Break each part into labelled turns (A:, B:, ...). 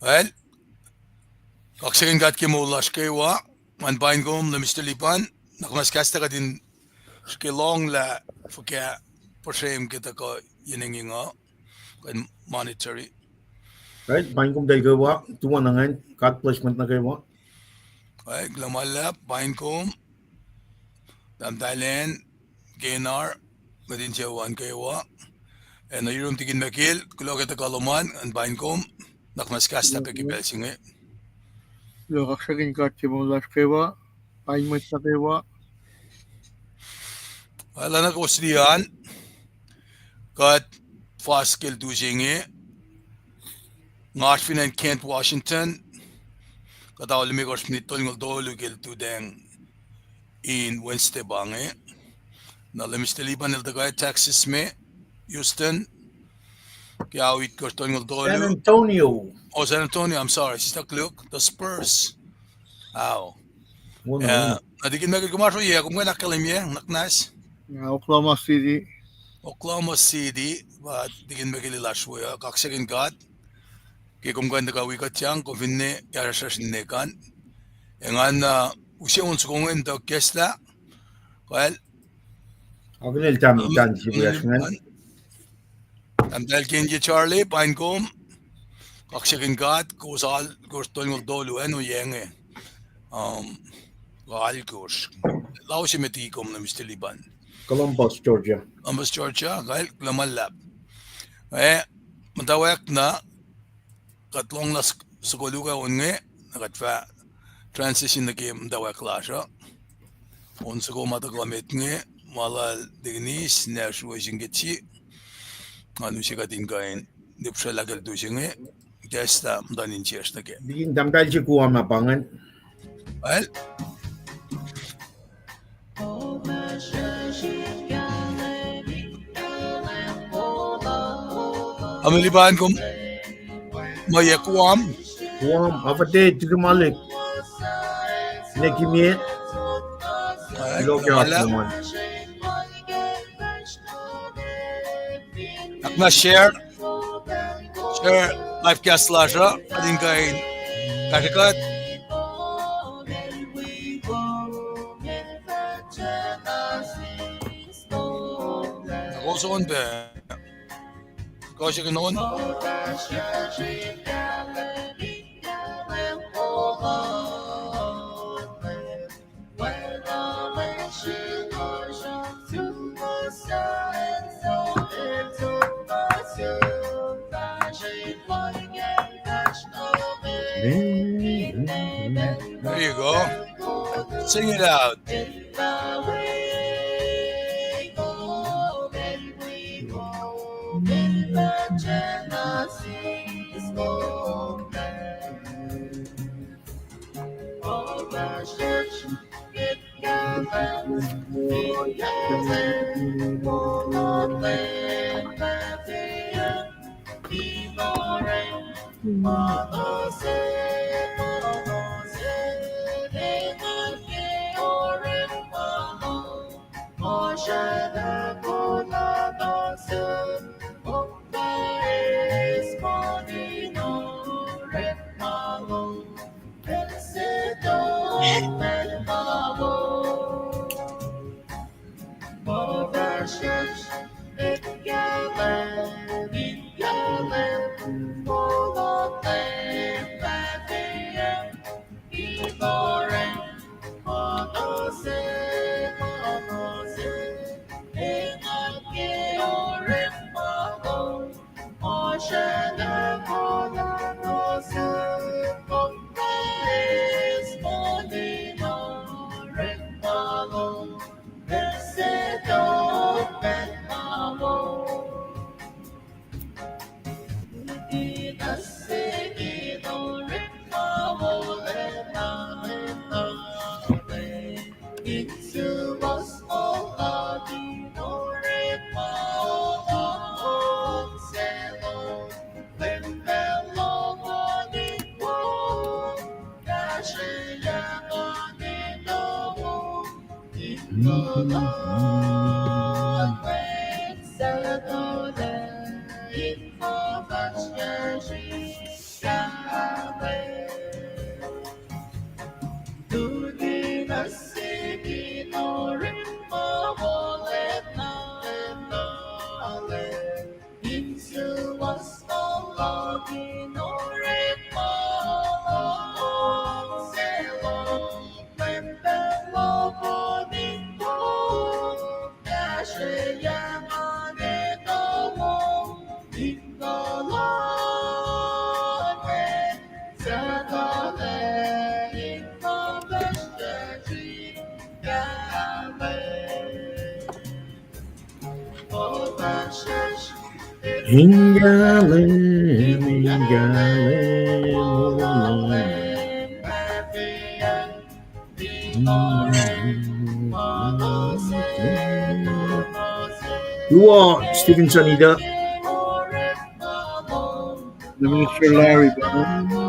A: Well, kaksakin kat ke Moul kewa, man bain gom le Mr. Lipan, nakmas kasta ka din ske long la fuka porshame kita ko yininginga kan monetary.
B: Right? Bain kum dai kewa, tuan nangan cut placement na kewa.
A: Right, glamala bain gom dam Thailand genar madin jawan kewa. En ayurum tigin makil kulo kita kaloman an bain gom nakmas kasta pe kibelsinge.
C: Lo kaksakin kat ke Moul kewa, Paing mwet kewa.
A: Wala na kusriyan kat fast kill dusinge Nashville and Kent, Washington. Kataw lumigos nitol ng dolo gil tudeng in Wednesday bange. Na lumistiliban nil tagay Texas me, Houston. Kaya awit ko tol ng dolo.
B: San Antonio.
A: Oh, San Antonio, I'm sorry. Sista Kluk, the Spurs. Aw.
B: Wala.
A: Nadikin magig kumaso iya, kung nga nakalim iya, naknas.
C: Oklahoma City.
A: Oklahoma City, but digin magililaswo ya, kaksakin kat. Kaya kung ganda ka wikat siyang, kung finne, kaya sa sinekan. Yang usia unsukungen do kesla. Well,
B: Ako nil tam si Biasman.
A: Amdal Kenji Charlie, Paing gom. Kaksakin kat, kusal, kurstol ng dolo, ano yenge. Gal kurs. Lao si metikom na Mr. Liban.
B: Columbus, Georgia.
A: Columbus, Georgia, gal klamalap. Mutawaek na, katlong na sukuluka unge, nakatfa transition na game mutawaek lasha. Unsuko mataglamit nge, malal dignis, na shuwasing getsi. Ano siya katingkain, di pa siya lagal dusing nge. Kesta, mdanin siya na game.
B: Digin damdal si kuha mapangan.
A: Well, amiliban kong mayakuam.
B: Kuha, apate, tikumalik. Nekimiet. Loke naman.
A: Akna share live cast lasha. Ading kain kakikat. Also on be. Kasi ka noon. There you go. Sing it out.
B: Stephen Sanida.
C: The Minister Larry Brown.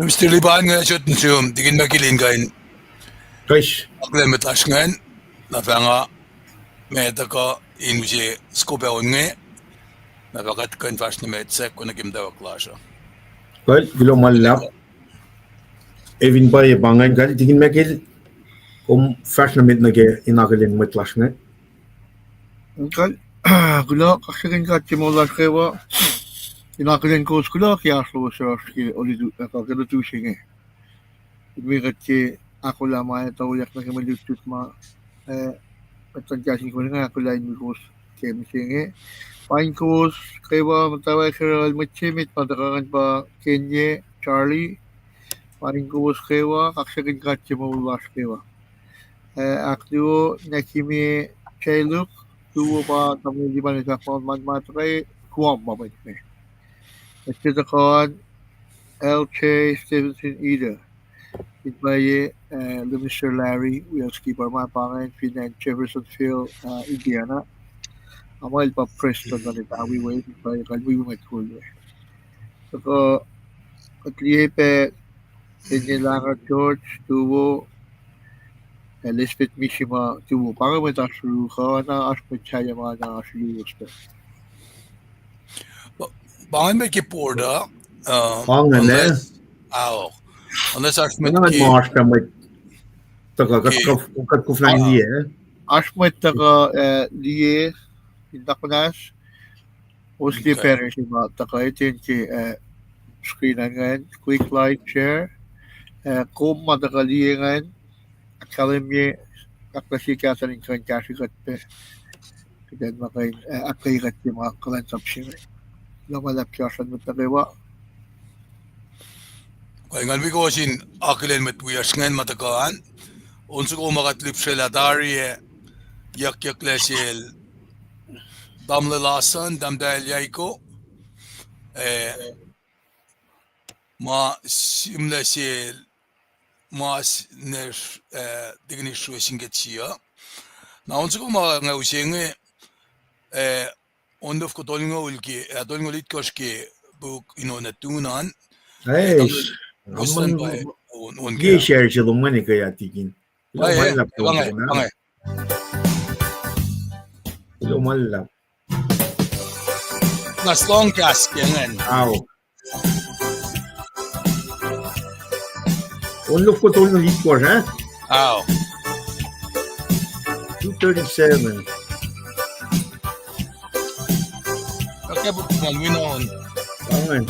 A: Mr. Liban nga shot nsium digin makilin kain
B: Krish.
A: akle metasngan na fanga meta ko inuje skope onge na bakat kan fashion metsek kuna kimda waklasha.
B: Well, bilo malap. Evin pa bangan kal tingin makil kom fashion mit nage inakalin metlasngan.
C: Okay. Kula kaksakin ka Moul kewa. Inakalin ko kula kaya slow sa olidu kakadu singe. Ibigay ki akollah maya tawiyak na kemalutut ma patangkasin ko nga akollah inugos kem singe. Paing ko kewa mutawaek mutsimit madakakan pa Kenya Charlie. Paing ko kewa kaksakin ka Moul kewa. Aktivo nakimi Chaluk tuwo pa kami di ba sa man kay kuwam ba ba ni. Kita kon LJ Stevenson Ida. Itbaye Mr. Larry Wilski Barman Pangan Finan Jeffersonville Indiana. Amal pa Preston na nitawi way itbaye kalwi mo cool. So at lihepe Tinilanga George tuwo Elizabeth Mishima tuwo pangan mo ta Srui ka na aspet chaya mga na Srui uspe.
A: Bangan may kiporda.
B: Pangan
A: Unless Ashmet
B: Nangan
A: ki
B: maaska met kat kuflain dia.
C: Aspet taka liye indakunas mostly
A: Okay.
C: parents ima taka itin ki screenangan quick like share kung madakaliengan academy kaksakin kan kasikat pe dan makain akketeyac yung mga kulacnsap siya lumalap siya sa nukewa
A: kaya ngalbi ko sin akilen met wiyas ngayon matakaan. Unsa ko makatlip sila dari yak lesil damlalasan damdahil yay ko ma simlesil mas nesh digni shueshin getsia. Na unsa ko ngausinge ondof ko tolingo ulki tolingo litkoshki buk inonatunan
B: Eish.
A: Gustan ba
B: Ye share siya luman ni kaya tikin. Lumalap ko
A: bangay.
B: na. Lumalap.
A: Nas long cast yan.
B: Aw. Unlof ko tol ng lead course, ha?
A: Aw.
B: 237.
A: Okay, but we know.
B: Pangan.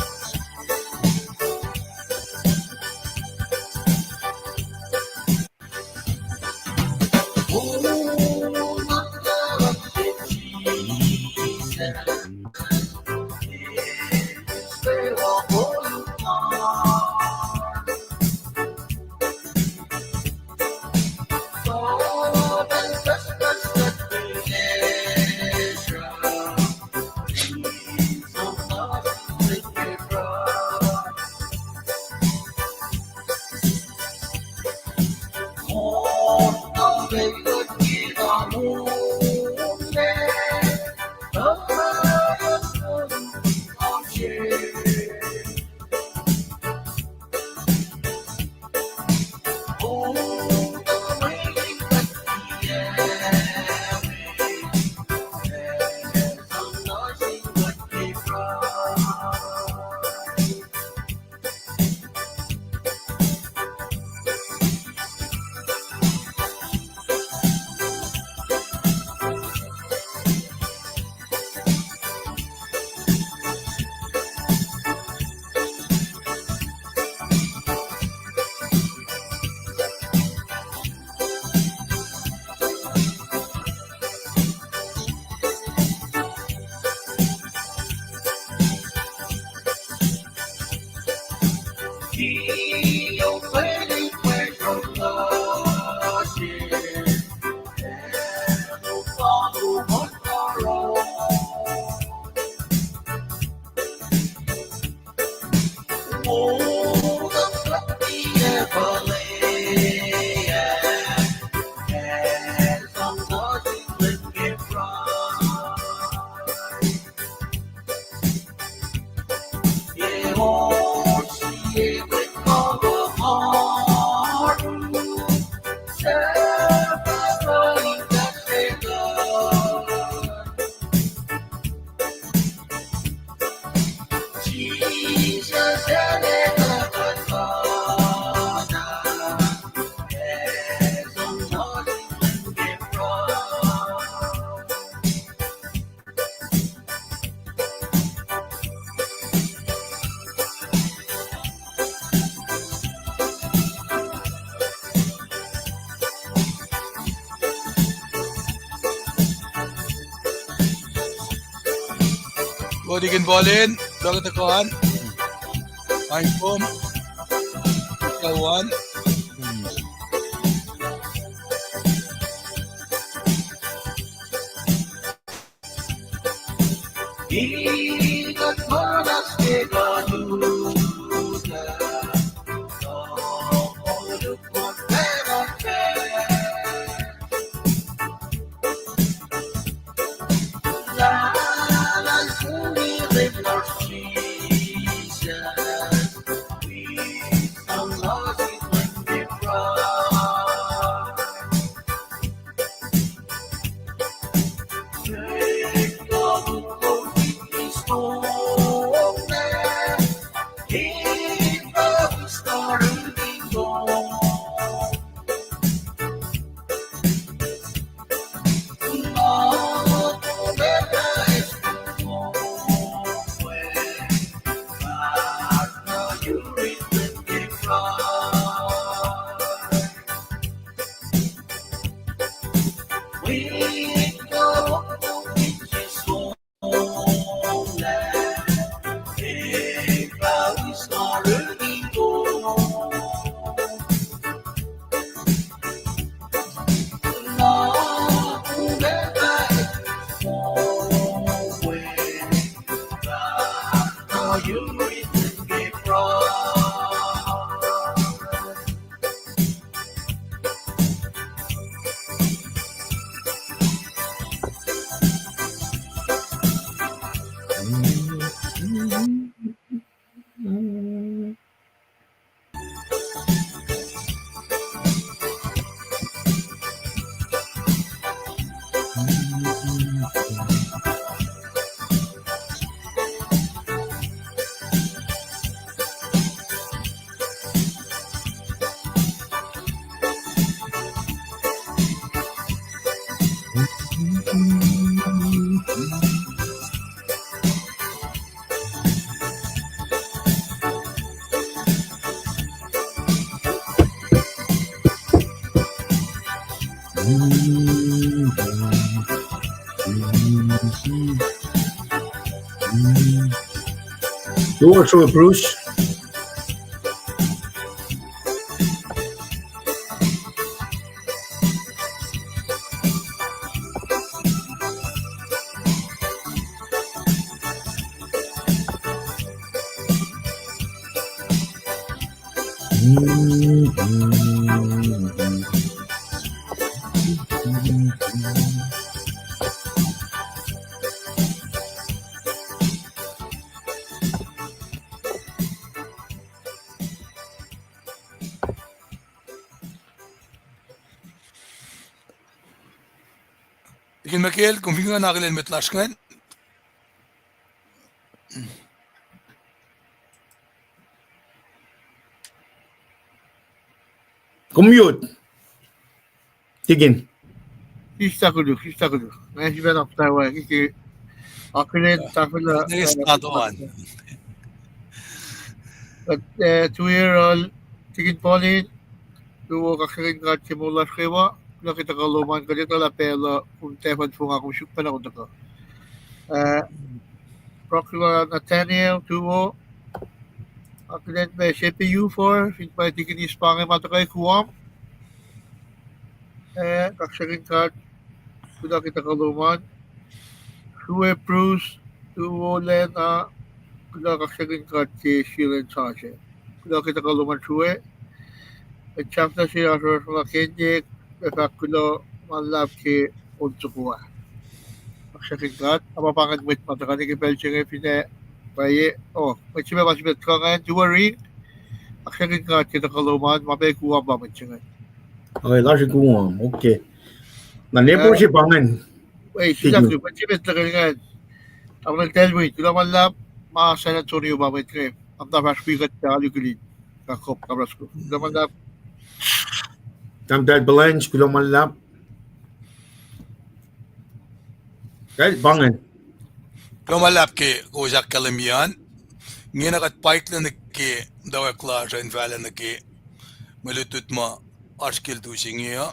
A: Bodigan ballin, dagat akuan. Paing pom. Kawan.
D: Ingat manas kegaduhan, oluk magpapakit. Lalang sumirit ng season, with ang losit ng different. Take love of is oana, keep up starting on.
B: Do also Bruce.
A: Lekin Michael, kung hindi nga nakilin met lashkan,
B: Commute. Tigin.
C: Histakudu. Nasiban ako tawa. Kiki, akunin tafula.
A: nag-estatoan.
C: At 2-year-old, tigin polin, tuwo kaksakin kat si Moul kewa, nakita ka luman ka dito la pela, kung tefan po nga kung syukpan ako dito. Procula Nathaniel, tuwo, akunin may CPU 4, sinpay tigin ispangay matakay kuwam, kaksakin kat, kung nakita ka luman, Srui Bruce, tuwo len, kung kaksakin kat si Shilen Sashe. Kung nakita ka luman Srui, chapter siya sa kinjik, kulo malap ki untukua. Kaksakin kat, apapangan mwet matakanik ipel siya pine, baye, may masibet ka ngayon, Mwe Read, kaksakin kat kita kaluman, mabay kuwa ba siya.
B: Okay, last ko. Okay. Na nepo si Pangan.
C: Wait, sila ko, masibet na ngayon. Ang nag-tell mo, kulo malap, mga San Antonio ba kayo. Ang tapas pikat ka, alukulid. Kakop, kabras ko. Kulo malap,
B: Tamdal balance kulo malap. Kaya Pangan.
A: Kumalap ke kuzak kalimian, ngayon nakat pacl na ke dawa klasa in vala na ke malutut ma arskil tu singiya.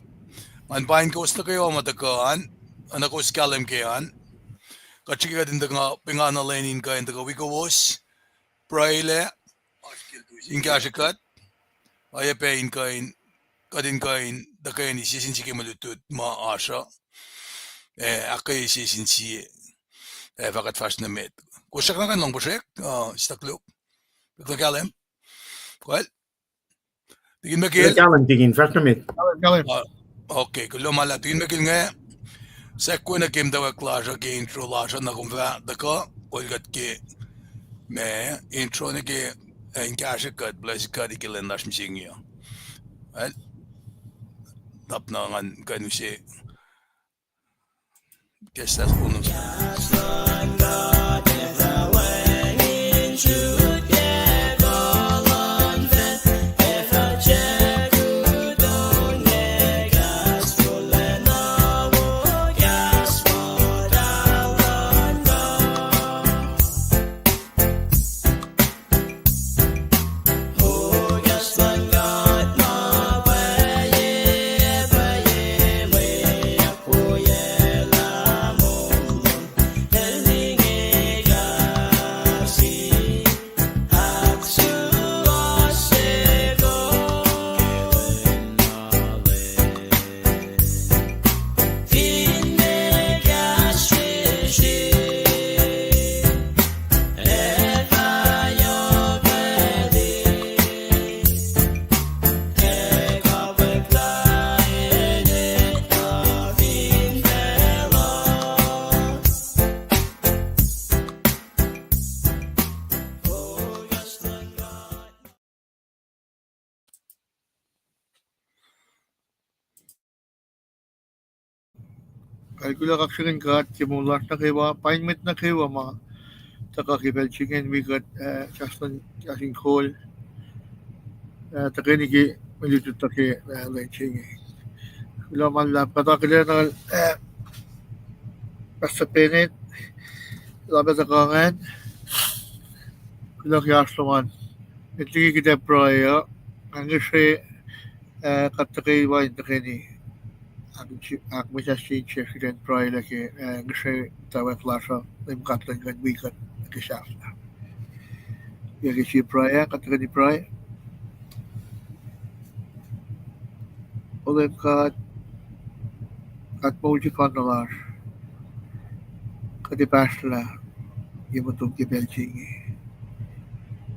A: An pain ko na kayo matakaan, anak ko skalam kayan, katsika din nga pingana lenin kayan taga wiowos, pacl, inge asikat, ay pain kain, kadin kain, da kayan isisin si malutut ma asa, akay isisin siya. فقط فاشنميت كوشكنا كان لون بوشك استقلوا بتكلم قال تيجي مكيل
B: Kailan tigin fashionamit.
A: اوكي كلهم على تيجي مكيل نجا سكونا كيم دوا كلاجا كي انترو لاجا نقوم فا دكا قلت كي ما انترو نكي انكاشة كات بلاش كادي كيلن ناش مشينيا قال طبنا عن كانوا شيء كيس تقولون
C: Akollah kaksakin kat kimulat nukewa Paing met nukewa ma takakipel chicken wikat KahsInKol takeniki militut take lenching lo malap katakile na pasapenit labet akangan kulak yasloman itigi kita proya angishe katakiwa takeni ak Misac chefiden proy laki angishe mutawaek lasha LEUM GOD gan wikat kisafna yagi si proya katakeni proy LEUM GOD at Moul fandalar kadi pacl yumutum ki belchingi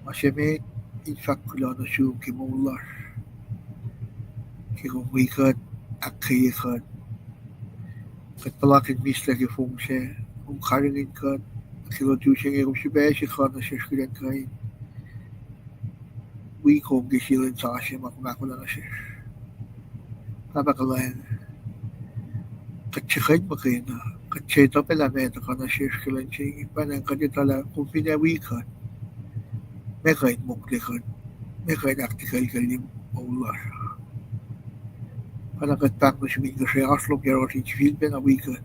C: maseme sifac kulano shu ki Moular ki wikat akketeyac kat palakin misla ki fungse karingin kat kilo tusing kum si beshi khana shishkiren kain wikom ki silen sashe makumakula na shish Abakalan katsikay makina katsito pala meta kana shishkilan ching panang kaditala kung pinawikan may kahit muklikan may kahit aktikal kalim Moular panang katpang na simin kasi aslong yaro si chifil pinawikan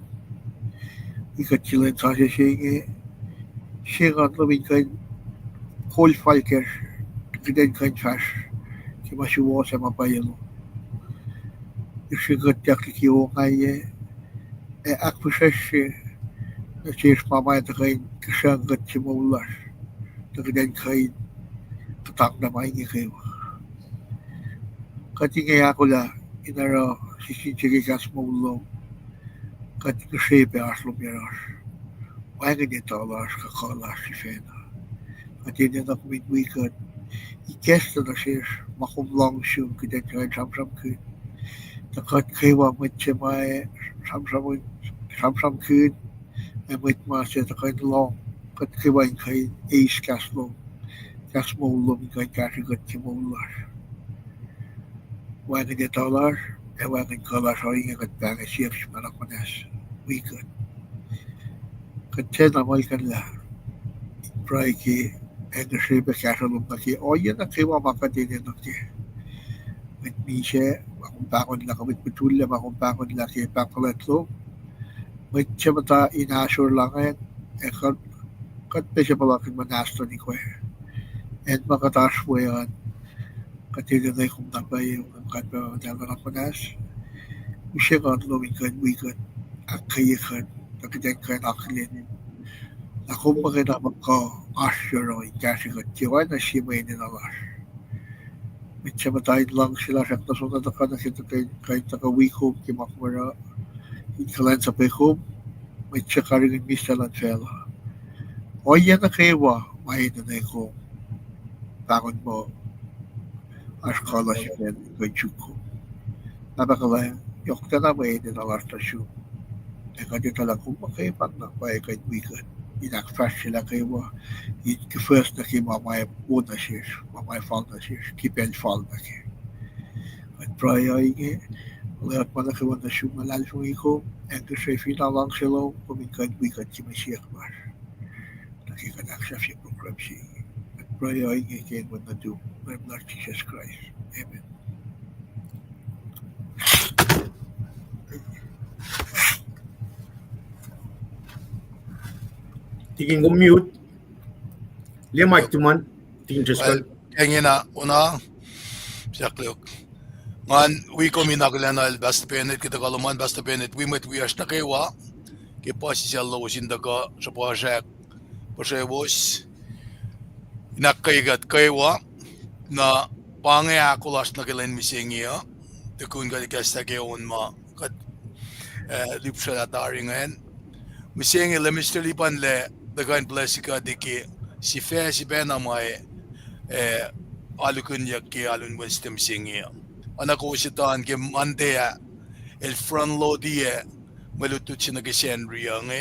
C: ikatsilan sashe shing shingan labing kain whole falker kiden kain fash kimashiwas sa mapayalo Ishigat likiyac akpusheshe na cheers mamay takain kasagat si Moular takadan kain tatak na maingi kayo katingay akollah inara sisinchigi kas Moul kating kashepe aslom yaras wagan nito alas akollah si fena katingay na kumidwikat ikesta na cheers makumlang siyong kidan kain samsam kain takat kewa mwet mai samsam kun mwet ma se takat long kat kewa kai ace kaslo kas Moul kai kasit ki Moular wagan de dollar wagan kala showing kat bang siap manak manas wikat kat na mal kan la pray ki angishe be kasalo ki oya na kewa makatinin nakti mit mishe makumpakon la kamit betul makumpakon la ki pacl mit chamata inasure lang kat pesha palakin manasto ni kwe and makatash mo yan katiga na kung tapay yung kat pa madala na panas mishe kat lowing kan wikat akketeyac takidan kan aklin nakum makinapag ko asyuro kasi kat kiwa na simay ninalas mitsamatay lang sila sa nasunod na kanasito kay takawikom ki makmara ikalansap ekom may tsakarin misalan sela. Oya na kewa, may na ko, takot mo, akollah siya ko tuku. Napakala, yok na na may nalalastasyon. Eka di talaga kumakipat na pa eka wigan. Inakfresh sila kewa. First na ki mamay una siya, mamay fall na siya, kipen fall na siya. At prayo inge, lahat pa na kewa na siya malalong iko, and to say finalang sila, kumikad wigan si Misac mar. Nakikanak siya program siya. At prayo inge kayo na do, my Lord Jesus Christ. Amen.
B: Tingin ko mute. Liam mic tuman. Tingin Triskel.
A: Kaya na, una, siya kliyok. Ngan, we kami nakulanal, basta penet, kita kaluman, basta penet, we met we na kewa, kipasi siya lowos indaga, sa project, pasewos, inakaigat kewa, na Paing akollah na kilan misingiya, tukun ka di kaksakin ma, kat, lipsa na taringan, misingi le Mr. Lipan le, dagan plasika di ki, si bena may, alukun yak ki alun wisdom misingiya. Anak ko sitaan ke mandea el front load dia malutut siya nag-sendry ang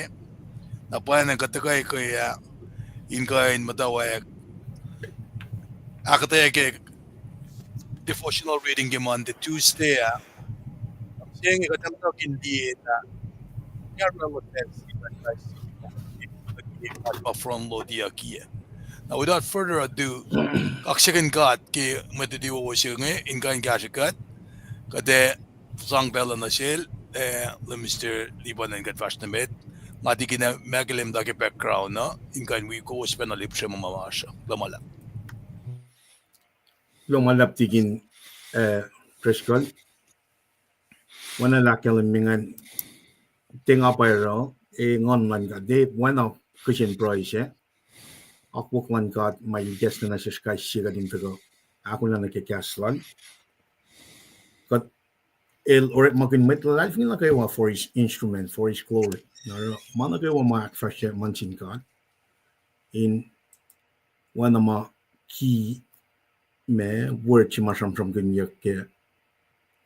A: na pa nang katakay kaya inge mutawaek akketeyac devotional reading ke Monday Tuesday siya nga katamtak hindi na relative front load dia kia. Now without further ado, kaksakin ke matitiwo siya inge kaksakin kade sang bella na siya le Mr. Liban and Gadvash na med mati kina magalim da ke background na ingan we ko spend a lip siya mamawasya lamala
B: Lumalap tingin Triskel. Wana lakelim mingan tinga pa ro ngon man ka de wana Christian price Akwok man ka may guest na siya kay siya din to ako na nakikaslan kat el or magin met life nila kayo for his instrument for his glory na mana kayo ma fresh manchin ka in wana ma key me word chi masam from ganyak ke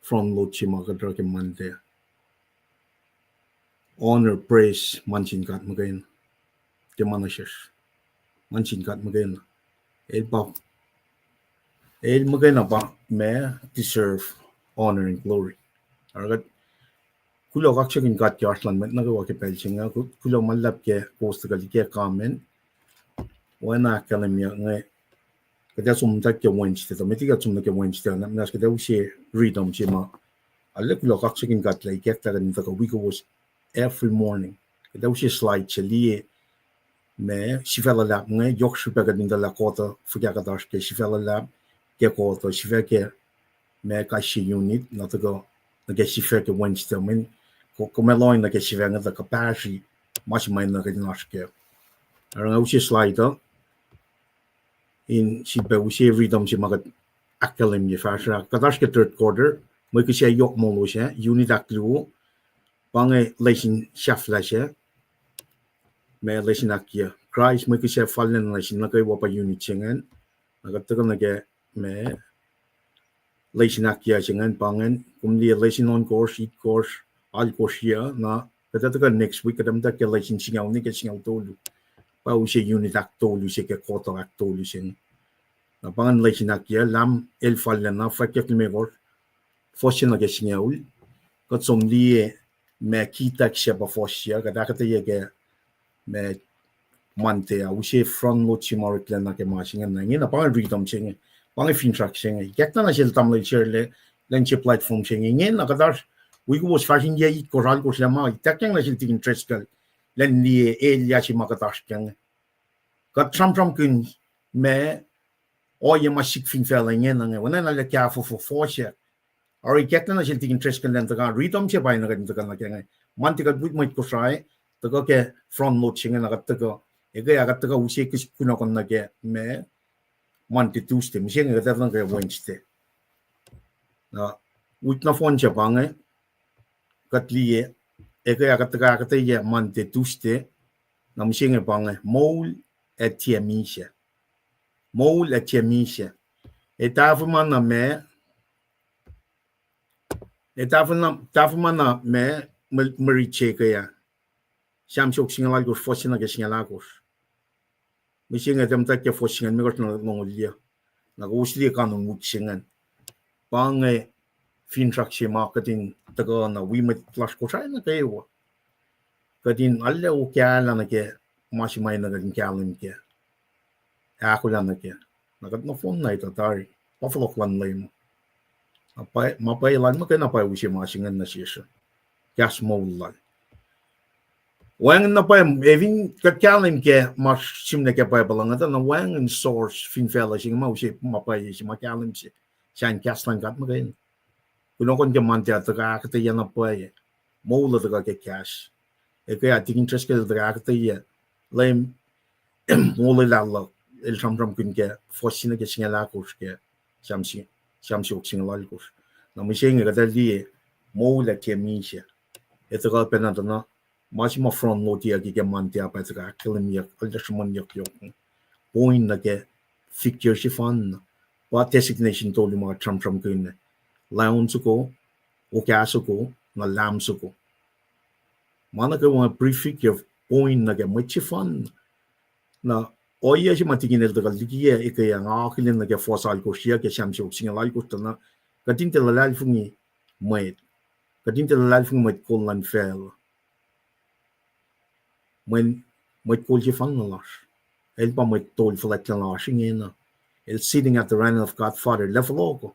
B: from lo chi magadra ke mante honor praise manchin ka magain ke manashis manchin ka magain el magain ba me deserve honor and glory Aragat kulo kaksakin kat yarslan met nagawa ke pelchinga kulo malap ke post ka like comment wana kalamya ngai kada sumta ke Wednesday to metiga sumta ke Wednesday na nas kada usi read om chima alle kulo kaksakin kat like ta kan ta week was every morning kada usi slide chali me sifela lab ngai yok shupa ka dinda la kota fuga ka dash ke sifela lab ke kota sifeke me ka shi unit na to go na sifac ke Wednesday men como loin na ke sifac na ka pashi much mai na ke naske arang usi slide in si be usi readom si magat akalim ye fasha ka dash ke third quarter mo ke sia yok mo lo sia unit aklu bange lesin shafla sia me lesin akia Christ mo ke sia fallen lesin na ke wapa unit chengen na ka to na ke me lesin akia chengen pangen kumli lesin on course it course all course here na kada next week kadam ta ke lesin singaw ni ke singaw tolu pa usi unit ak tolu se ke quarter ak tolu sen na pangan lesin akia lam el fallen na fa ke megor fosin na ke singaw ko somli me kita ke ba fosia kada ka te ke me mante a usi front lo chimor klen na ke machinga na ni na pangan readom chenge pangan fin track chenge yakta na sel tam le cherle lenche platform chenge ni na kadar we was fashion ye ko ral ko slama takeng na sel tin treskel len ni el ya chi makatash keng ka tram kun me o ye masik fin feeling en na wana na le ka for force or yakta na sel tin treskel len ta readom che bai na ga ta na keng manti ka but mo Kosrae to go ke front lo chenge na ga ta go ege ya ga ta usi ke kuna kon na ke me manti tuesday mi chenge ga ta na ke Wednesday na wit na phone che bange katliye eke akketeyac mante tuste na msinge pange Moul et Tiac. Moul et Tiac. Etafumana me etafumana me mericheke ya. Samsok singalagos fosina ke singalagos. Msinge temtake fosingan megos na nongolia. Na usli kanong mutsingan. Pange fintraksi marketing taga na wimet plus Kosrae na kayo. Kadin alle o kyala na ke masimay na kadin kyalim ke. Akollah na ke. Nakat na phone na ito tari. Pafaloklan lang mo. Mapailan mo kaya napay usi masingan na siya. Kas Moul. Wang na pa evin kakyalim ke mas simne ke pa balang ata na wang in source finfela sing mo si mapay si makyalim si. Siyan kas lang kat mo kayo. Kuno kon ke mantya taga akketeyac na pa Moul taga ke cash. Kaya tingin interest ke taga akketeyac. Lem Moul lalo el samram kun ke fosina ke singalakos ke samsi singalalkos. Na misinge ka dali Moul et Tiac. Ito ka penata na mas ma front notia ke mantya pa taga akketeyac aldershman yok yok. Point na ke figure si fan. Pa designation to lima samram kun. Laon suko, okasuko, na lam suko. Mana ka mga prefigure point na ke fan na oya si matigin el dagal likiyac ikaya nga akilin na ke fosal ko siya ke samsok singalal ko na kadin telalal fungi mwet. Kadin telalal fungi mwet kol lan fel. Mwet kol si fan na lash. El pa mwet tol falak na lash na. El sitting at the right of Godfather level ko.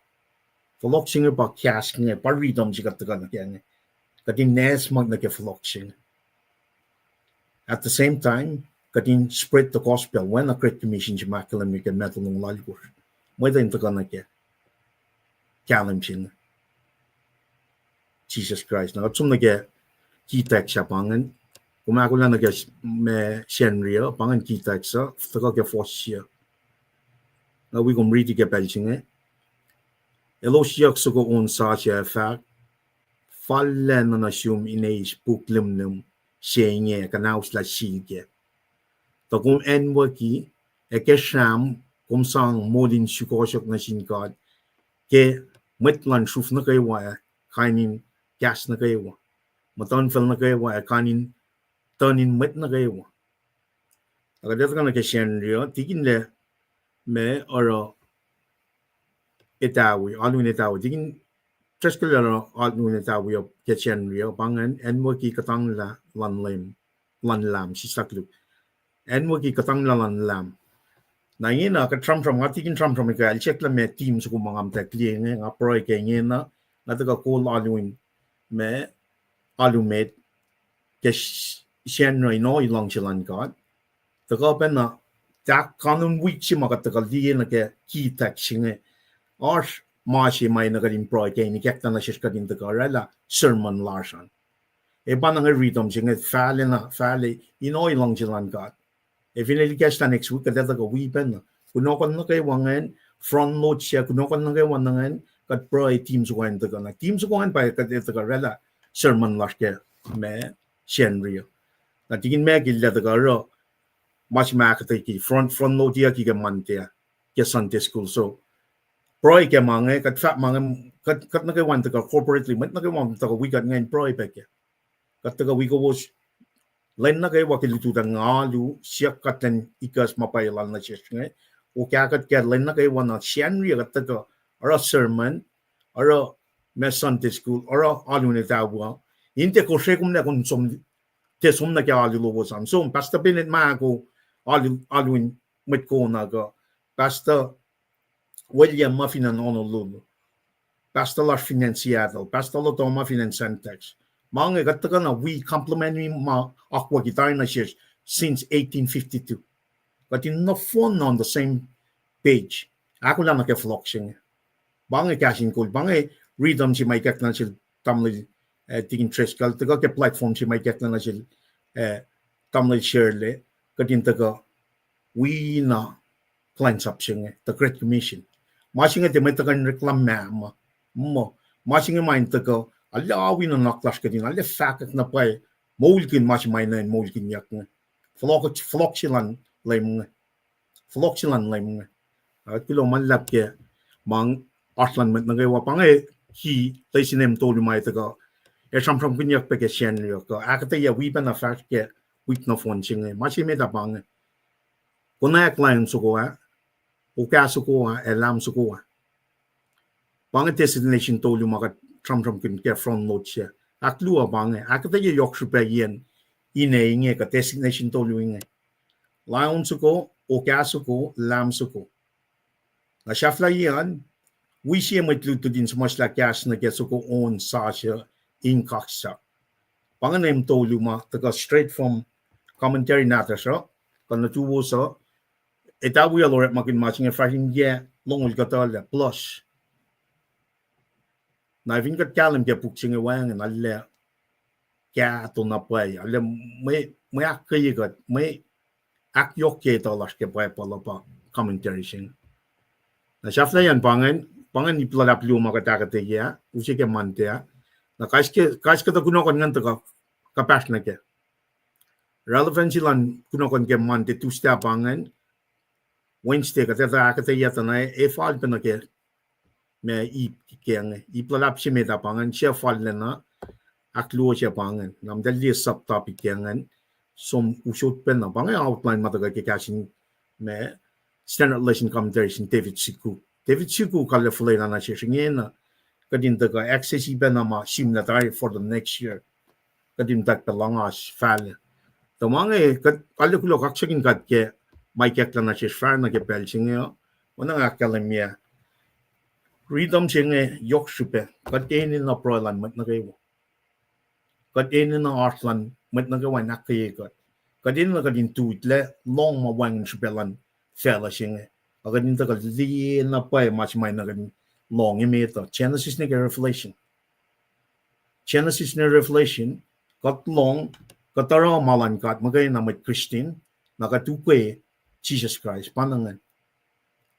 B: Verloksingen pa kaksakin pa rhythm si kataga na kaya kadin nes mag na ke verloksing. At the same time, kadin spread the gospel when a great commission si makalam ni ke metal ng lalgos. Mwet in taga na ke kalam sin Jesus Christ. Na katsum na ke Tiac siya pangan. Kumakulan na ke me senria pangan Tiac sa taga ke force siya. Na we gom read ke pelsinge. Elosiak suko on sa siya fact. Fallen na nasyum ineis puklimnum siya kanaus la sige. Ta kung enwaki ke sham kung sang modin sukosok na sinkad ke metlan shuf na kayo kanin gas na kayo. Matanfel na kayo kanin tanin met na kayo. Tagadet ka na ke siya tigin le me oro etawi alun etawi tingin treskelero alun etawi of kitchen rio pangan enwaki katang la lan lam si saklu enwaki katang la lan lam na yena ka tram atikin tram ka check la me team su kumangam ta clear nga pro ke yena na taga ko alun me alumet ke shen no ilong chilan god taga pena ta kanun wichi magataga liena ke Tiac singe Ars mashi may nagaling pro kay ni kekta na siya kadin tagarela sermon larsan. E pa nang rhythm siya fale inoy lang silang kat. E finalikas na next week kadeta ka weepen na. Kunokon na kay wangan front load siya kunokon na kay wangan kat pro team sukuhan taga na. Team sukuhan pa kadeta tagarela sermon lars ke me shenrio. Na tingin me gilda tagaro mas makatay ki front load dia ki gamantia ke Sunday school so Proy ke mange kat fat mange kat na kay wan taga corporately met na kay wan taga wigat ngayon proy peke kat taga wiowos len na kay wakilitu ta ngalu siya katan ikas mapailan na siya ngay o kaya kat len na kay wan na shenri kat taga ara sermon ara me Sunday school ara alun etawa inte ko shekum na kun som te som na kaya alu lowos am so basta pinet ma ko alun met ko na ga basta William Muffin and Honolulu. Basta las financiado. Basta lo toma financentex. Mga gataga na we complementary ma aqua guitar na siya since 1852. But in no phone on the same page. Ako lang naka-floxing. Mga KahsInKol. Mga rhythm si may kaklan siya tamli tingin treskal. Taga ke platform si may kaklan na siya tamli shirley. Kadin taga we na kulacnsap siya the Great Commission. Masing ito may tagang reklam mo. Masing main taga alle awin na klaskadin alle fakak na pai Moul mas maina in Moul yak floxilan lem kilo man lap ke mang aslan met ngai pangai hi taisinem tolu mai ta ga sam kinyak pe ke shen yo ko akketeyac wi ban afak ke wit no fon chinge machi me da bang kona client so go o ka so go elam so go bang destination tolu ma tram kin ke from note che aklu bang akketeyac yok super yen inge ka destination tolu inge lion so go o ka so go lam so go na shafla yan we see met lutu din smas la gas na ke so go on sa in kaksakin panganem tolu ma ta straight from commentary nata so kana tu wo so eta we alore makin matching fashion yeah long got all plus na vin got kalam ke pukching wang na le ka to na pai ale me akye got me ak yok ke to las ke pai pala pa commentary sing na shafla yan pangan ni pla lu ma ka ta te ya uche ke mante ya na kash ka to kuno kon ngan to ka pas na ke relevancy lan kuno kon ke mante tu sta pangan Wednesday ka ta akketeyac na e fal pe na ke me I keng I plalap si me ta pangan sia fal na aklo sia pangan nam dal li sub topic kengan som usot pe na pangan outline ma ta ke kasin me standard lesson commentary David Siku kala fulay na siya ngena kadin ta ka access iba na ma sim na tayo for the next year kadin tak pelangas fal to mange kat alle kulo kaksakin kat ke mai kekla na siya far na ke pel singe wana akketeyac freedom singe yok super kadin na prolan mat na kayo kadin na artlan mat na gawa nakketeyac kadin na kadin tutle long ma wang superlan fela singe kadin ta li na pai mas mai na kadin long imeta Genesis na Revelation kat long katara malan kat magay na met Christian nakatuke Jesus Christ panangan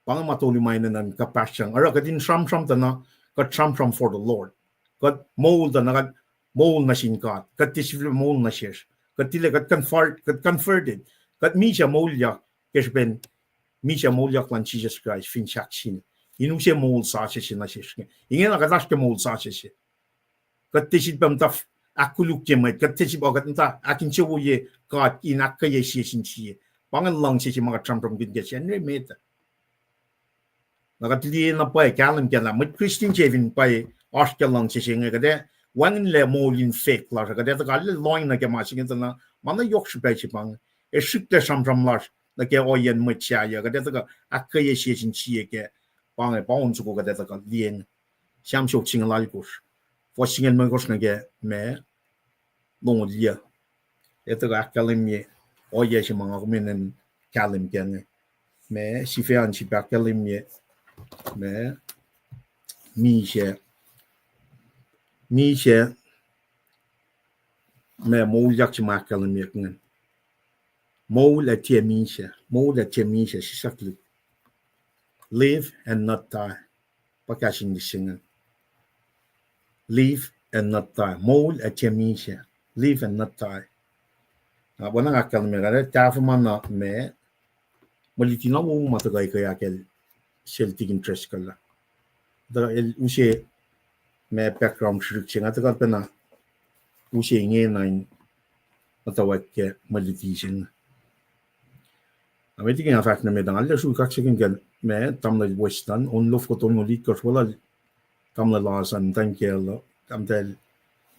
B: matuli mai na nan kapasyang ara kadin sham ta na kat sham for the Lord kat Moul da na Moul na sin kat tisivle Moul na siya kat tile kat converted kat misha Moul ya kesben misha Moul ya lan Jesus Christ fin shaksin inu siya Moul sa siya na siya inge na katash ke Moul sa siya kat tisid bam taf akuluk ke mai kat tisid bagat nta akin siya ye kat inakkaye siya sin siya pangan lang siya mga sham gid siya ne meta nakatili na pa kalam ke na mit Christian Kevin pa ask lang siya nga kada wangin le Moulin fake la kada ta kal loin na ke masing na mana yok shpe chi pang e shikte sham las na ke oyen mit cha ya kada ta akkaye siya sin siya ke pang paun su ko kada ta lien sham shok ching la kus fo singen me kus na ke me long dia eta akketeyac oye si mga kuminen kalim ke me si fean si akketeyac me mi she me Moul yak si akketeyac ngan Moul atie mi she si sakli live and not die pakasin di singan live and not die Moul atie mi she live and not die wana akketeyac ada tafman na me malitina mo matagay kaya kel Celtic interest kala da el use me background shriksing at ka na use inge nine mutawaek ke malitising ameti nga fact na me dang alle su kaksakin kel me tamla western on lof ko ton lit ko wala tamla lasan tankel tamtel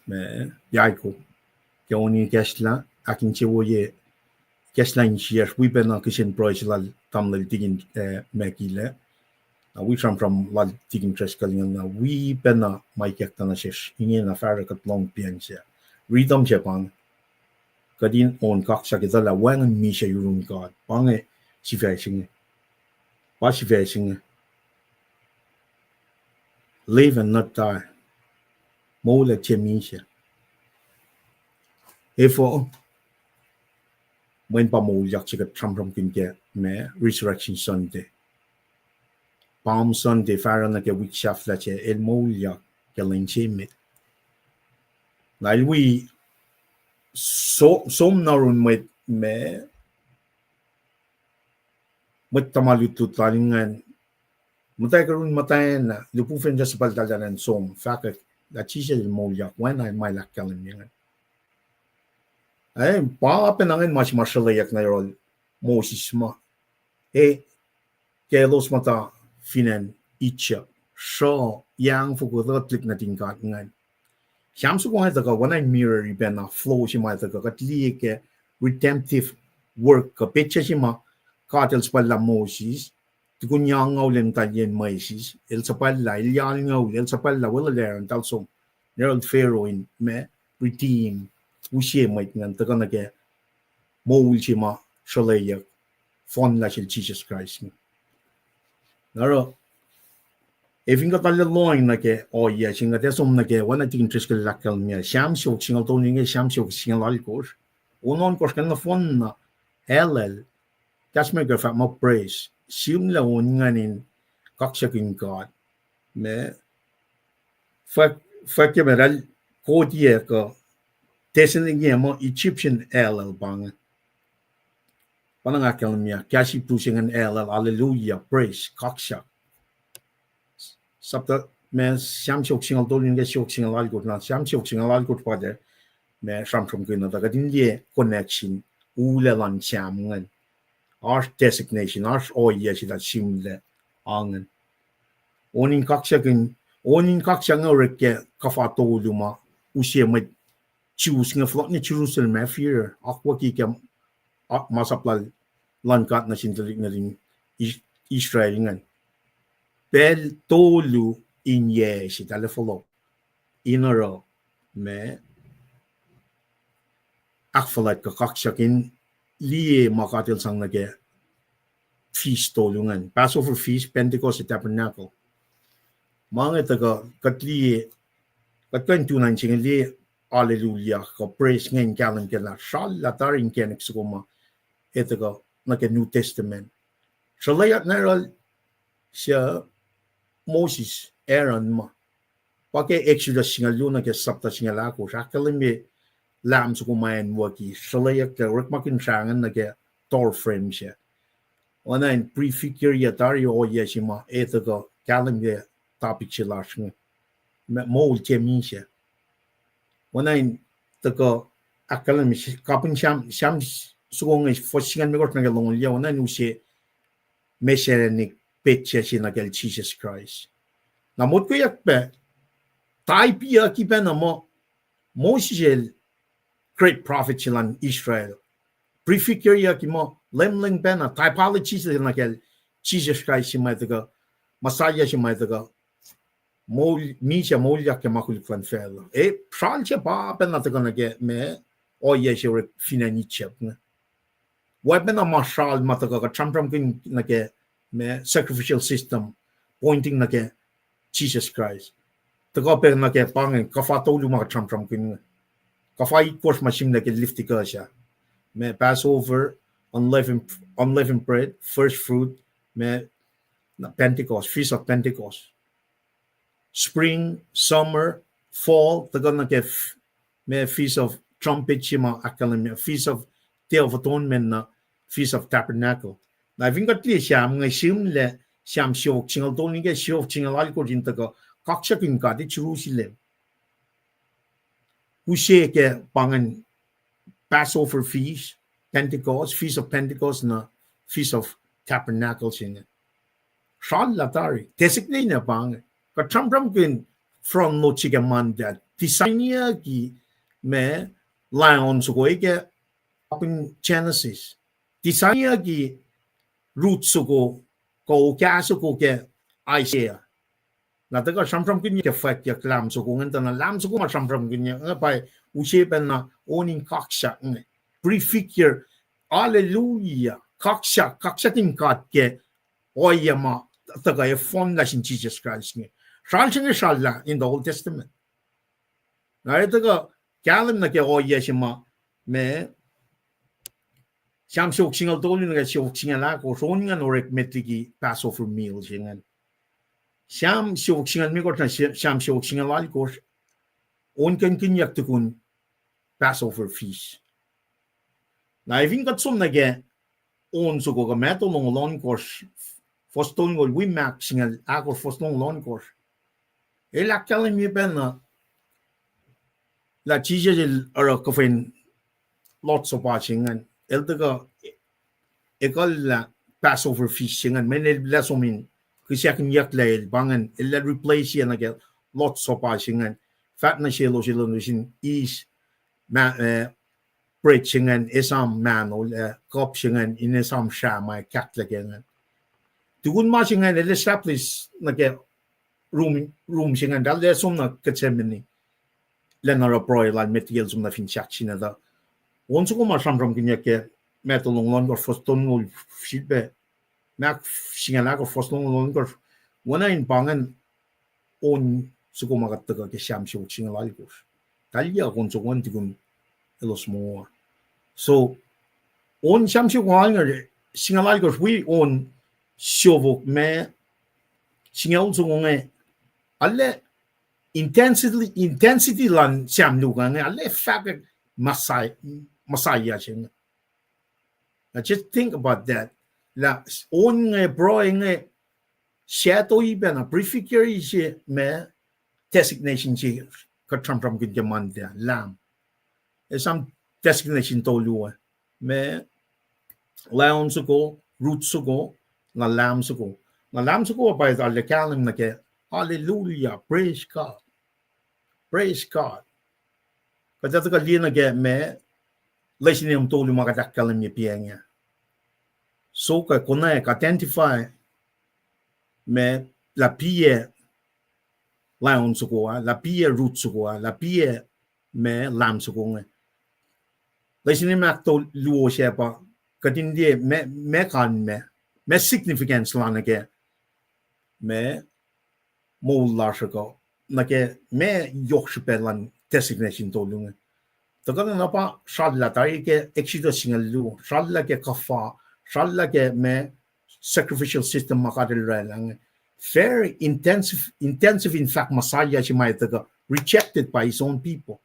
B: me yaiko ke oni kesla akin chewoye kesla inchier we been na kishin project tamla digin mekile we from lal digin treskalin na we been na mai kekta na shish inge na fara kat long piansia redom japan kadin on kaksakin la wang mi she LEUM God pange sifac live and not die Moul chemisha efo when pa Moul yak chikat tram kin ke me resurrection Sunday Palm Sunday fara na ke week shafla che el Moul yak ke lenche me Nai we som narun me tamalutu talingan matay karun matay na lupufen just baldalan som fakat la chisha del Moul when I my lakkalim yan ay pa penangin mas marshalayak na rol Moses ma kelos mata finan itcha so yang fukudatlik na tingkat ngan Shamsu ko ito ka when I mirror iben na flow si ma ito ka katli ke redemptive work ka pecha si ma katels pala Moses tukunya ngaw len tayen Moses el sa pala ilyan ngaw el sa pala wala leran talsom nerol pharaoh in me redeem usye mait ngan ta kana ke Moul si ma shalayak fon la shil Jesus Christ naro Evin ka tala loin na ke ya singa te som na ke wana tin trisk lakal mi sham shok singal to ninge sham shok singal alkos unon kos kan na fon na helel kasme ka fa mo praise sim la on nganin kaksakin God me fa ke meral ko die ka tesen nge mo Egyptian helel bang pananga kalmia kasi pusingan helel hallelujah praise kaksak sabta me sham shok singal to ninge shok singal alkos na sham shok singal alkos pa de me sham shom kina da din ye connection ule lan sham ngan our designation our ya si da simle angen onin kaksakin oreke kafato luma usie me choose nga flot ni Jerusalem me fear akwa ki ke masaplal lankat na sintelik na rin Israel ngan Bel tolu inge si telefolo inaro me akfalat ka kaksakin liye makatil sang nage feast tolungan Passover feast Pentecost tabernacle mga taga katliye katkan tunan singali hallelujah ka praise ngayon kalan kala shal latarin kenek sukuma etaga nage New Testament shalayat naral siya Moses, Aaron ma. Pake Exodus singalu na ke sapta singala ko sakalime lam su kumain waki shalaya ke rekmakin sangan na ke door frame siya. Wana in prefigure ya tario o yashima etago kalimye topic chilash nga. Moul temin siya. Wana in tago akalim kapin sham sugong fosingan megos na galong liya wana in usi messianic Petya si nagel Jesus Christ. Namot ko yak pe, tayo piya ki pe na mo, Moses great prophet silang Israel. Prefigure yak mo, lemling pe na, typology sila nagel Jesus Christ si may taga, Masaya si may taga, Moul yak ke makulikwan fel. Pral siya pa pe na taga nage, me, oye siya rek finanichep. Webe na masal mataga ka cham kin nage, me sacrificial system pointing na ke Jesus Christ. Taga per na ke Paing kafato luma ka cham kin kafai course machine na ke lifti ka siya. Me Passover, unleavened bread, first fruit, me Pentecost, Feast of Pentecost. Spring, summer, fall, taga na ke me Feast of Trumpet sima akalim, Feast of Day of Atonement na Feast of Tabernacle. Na vingat li siam ngay simle siam siok singal to ni ke siok singal al ko din taga kaksakin ka di Jerusalem usye ke pangan Passover feast Pentecost Feast of Pentecost na Feast of Tabernacle singa shal latari designate na pang ka tram kin from no chiga manda designia ki me lion so ko ke open Genesis designia ki roots ko kaso ko ke Isaiah na taga samsam kin ke fat ya lam so ko nganta na lam so ko samsam kin ya pa usye ben na onin kaksak ne prefigure hallelujah kaksakin kat ke oyama taga e fon la sin Jesus Christ ne shal la in the Old Testament na taga kalim na ke oya shima me Sham shok singal to nga shok singala ko so nga no rek metriki Passover meal singan. Sham shok singal mi ko na sham shok singal ko on kan kinyak tukun Passover feast. Na even kat som nage on so go meto long long course foston gol we max singal ako foston long course. Ela kalim mi ben la chije ara kofen lots of watching and el daga ekol la Passover feast singan men el blasomin kisyakin yak lail bangan el replace yan again lots of watching and fat na shelo sin is ma preachingen isam man ol kopsingen in isam shama katlagen tugun machingen el establish nage room singen dal der som na katsemini lenara proy lan material som na fin chachina da once ko ma samram kinyake metal long gor foston ol shitbe mak singala ko foston long gor wana in bangan on suko magattaga ke shamshi uchingala ko dalya once kon tugun elos more. So on shamshi wanga singalai gos we on shovok me singal zunge alle intensity lan shamlu ganga alle fact masaya ching. Now just think about that. La on broing shadow even a prefigure me designation chi katram from good demand there lam. Some designation told you me lions ago, roots ago, na lambs ago. Na lambs ago by the lekalim nake. Hallelujah, praise God. Praise God. But that's a lina get me listening told you makatakalim ni pienya. So ka connect identify me la pie lions ago, la pie roots ago, la pie me lambs ago. Listening mak to luo shepa katindi me kan me significance lanake me Moul larshako nake me yokshipelan designation to lunga tagana napa shadla tari ke exito singal lu shadla ke kafa shadla ke me sacrificial system makadil lang very intensive in fact Messiah shimaitaga rejected by his own people.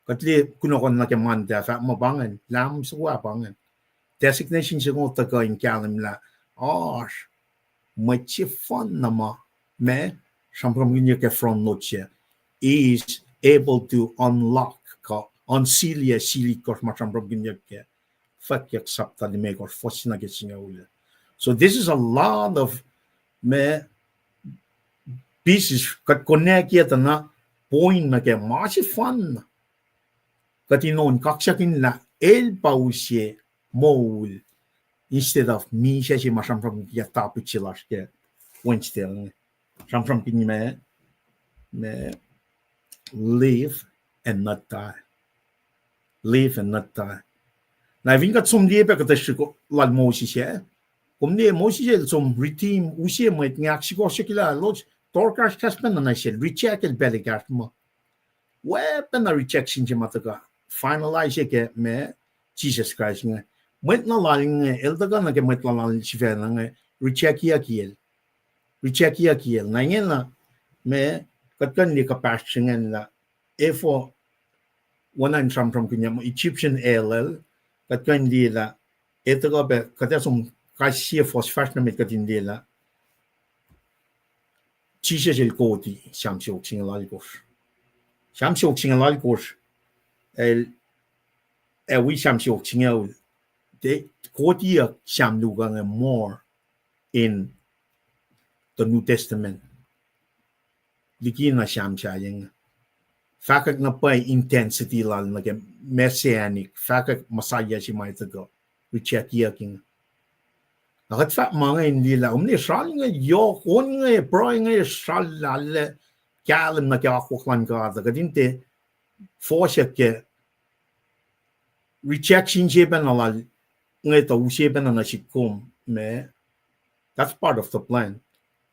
B: Katli kunokon na ke manda fa mabangan lam suwa bangan designation singo taga in kalim la osh machi fun nama me shampram ginye ke from noche is able to unlock unseal ya sili kos ma shampram ginye ke fakyak sapta di me kos fosina ke singa ule. So this is a lot of me pieces kat connect yet na point na ke machi fun katinon kaksakin la el pausie Moul instead of me she masham from yata pichilash ke Wednesday sham from me live and not die. Live and not die. Na vingat som liebe katashiko lal mosishe komne mosishe som redeem usie met ngak siko shikila lodge torkash taspen na shel recheck el beligat mo weapon na rejection jemataga finalize ke me Jesus Christ nge met na laling el daga na ke met la laling chivena nge recheck ya kiel na ngena me katkan ni kapassion la efo wana in from kinyam Egyptian ALL katkan di la etaga be katasum kashi fos fashion met katin di la Jesus el kodi shamsho chingalikos el we shamsho chingal de kodi shamluga more in the New Testament likina shamshayeng fakak na pa intensity lal na messianic fakak masaya si maitago recheck yaking nakat fa mga hindi la umni shal nga yo kon nga pro nga shal lal kalam na kya koklan ka da kadinte force ke rejection jeban lal nga to useban na sikom me that's part of the plan.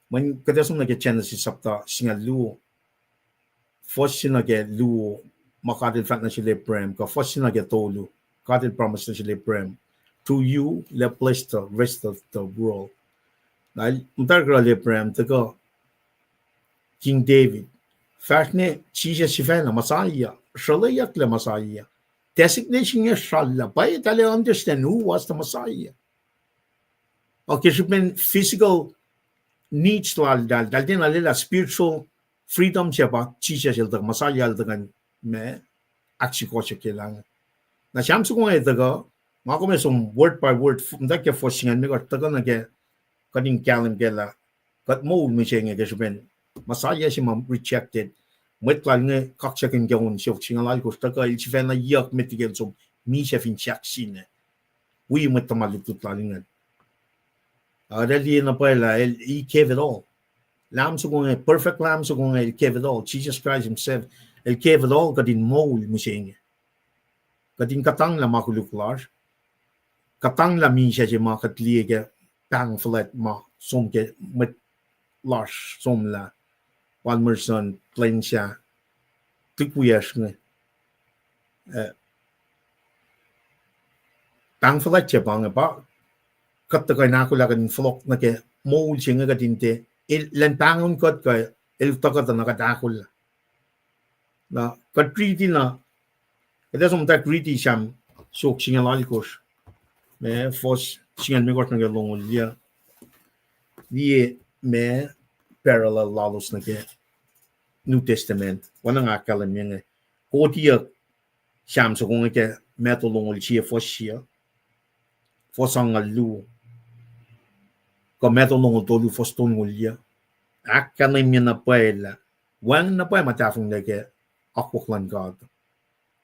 B: When kadasum na ke Genesis sapta singa luo force na ke luo makadil fat na sila prem ka force na ke tolu kadil promise na sila prem to you le bless the rest of the world na mtagra le prem to go King David Fashne cheese sifana Messiah, Shalayak le Messiah. Designation is Shala. By it, I understand who was the Messiah. Okay, so been physical needs to all that. Then a little spiritual freedom siya cheese the Messiah the me aksikosa kailangan. Na siyam sa kung ito mga kung may word by word, hindi kaya forcing me ito na kaya kaning kalim kaya kat Moul mi siya nga kasi ben Messiah siya rejected. Mwet lang nga kaksakin gawin siya singalal ko ito ka ilsi na yak mitigil so mi siya Tiac sine. Uy mwet tamalutut lalingan. Dali na pala he gave it all. Lamb sa kung perfect lamb sa kung he gave it all. Jesus Christ himself he gave it all kadin Moul mi siya nga. Kadin katang la makuluklar. Katang la mi siya mga katliga Paing flat ma som ke met lars som la one person plain siya tuku nga Paing flat siya bang ba katakay na ko lagan flok na ke Moul siya nga kadinte lan pangon kot ka takat na kadakol na katriti na ito som ta kriti siyam sok siya lalikos me fos singan me gotna galong dia die me parallel lowos na ke New Testament wana nga kalam yang ko dia sham so kung ke metolong chia fosia fosang lu ko metolong to lu foston ngulia akalim na paela wan na pa matafung na ke akollah God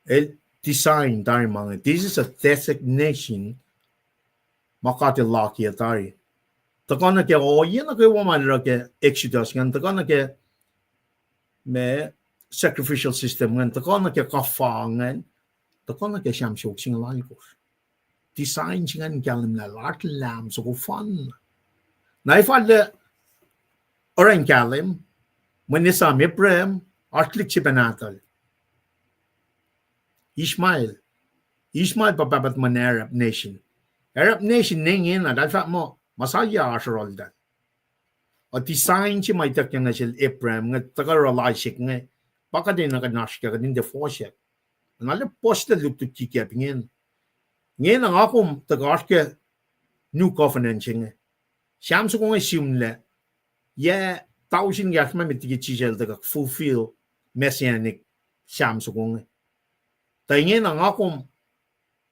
B: el design darimang this is a designation makati laki atari takana ke yena ke woman ke exodus ngan takana ke me sacrificial system ngan takana ke kafangan takana ke shamshok singalai ko design ngan galim la lat lam so fun na ifal orang galim menisa me prem atlik chipenatal Ishmael papapat man Arab nation ningin na dahil mo masaya asarol dan. O design si may tak nga sil Abraham nga taga-realisik nga baka din nakanash ka din de force. Nala post look to kikiap ngin. Ngin ang akong taga-aske new covenant nga. Siyam sa kong assume ya thousand years man mitigit taga fulfill messianic siyam sa kong. Tayo ngin ang akong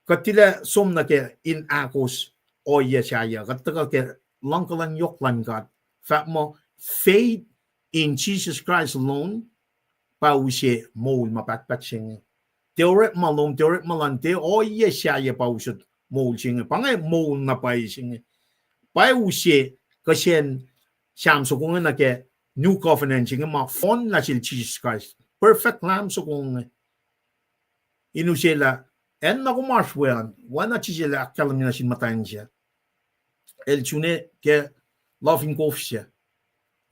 B: katila som na ke in akos o yesaya kataka ke langkalan yoklan God fat mo faith in Jesus Christ alone pa usye Moul mapatpat sing teoret malante o yesaya pa usot Moul sing pangay Moul na pa sing pa usye kasyen siyam so kung na ke new covenant sing ma fon na sil Jesus Christ perfect lamb so kung inusela en na kumash wean wana chijela kalamina sin matayin siya el chune ke loving kofsya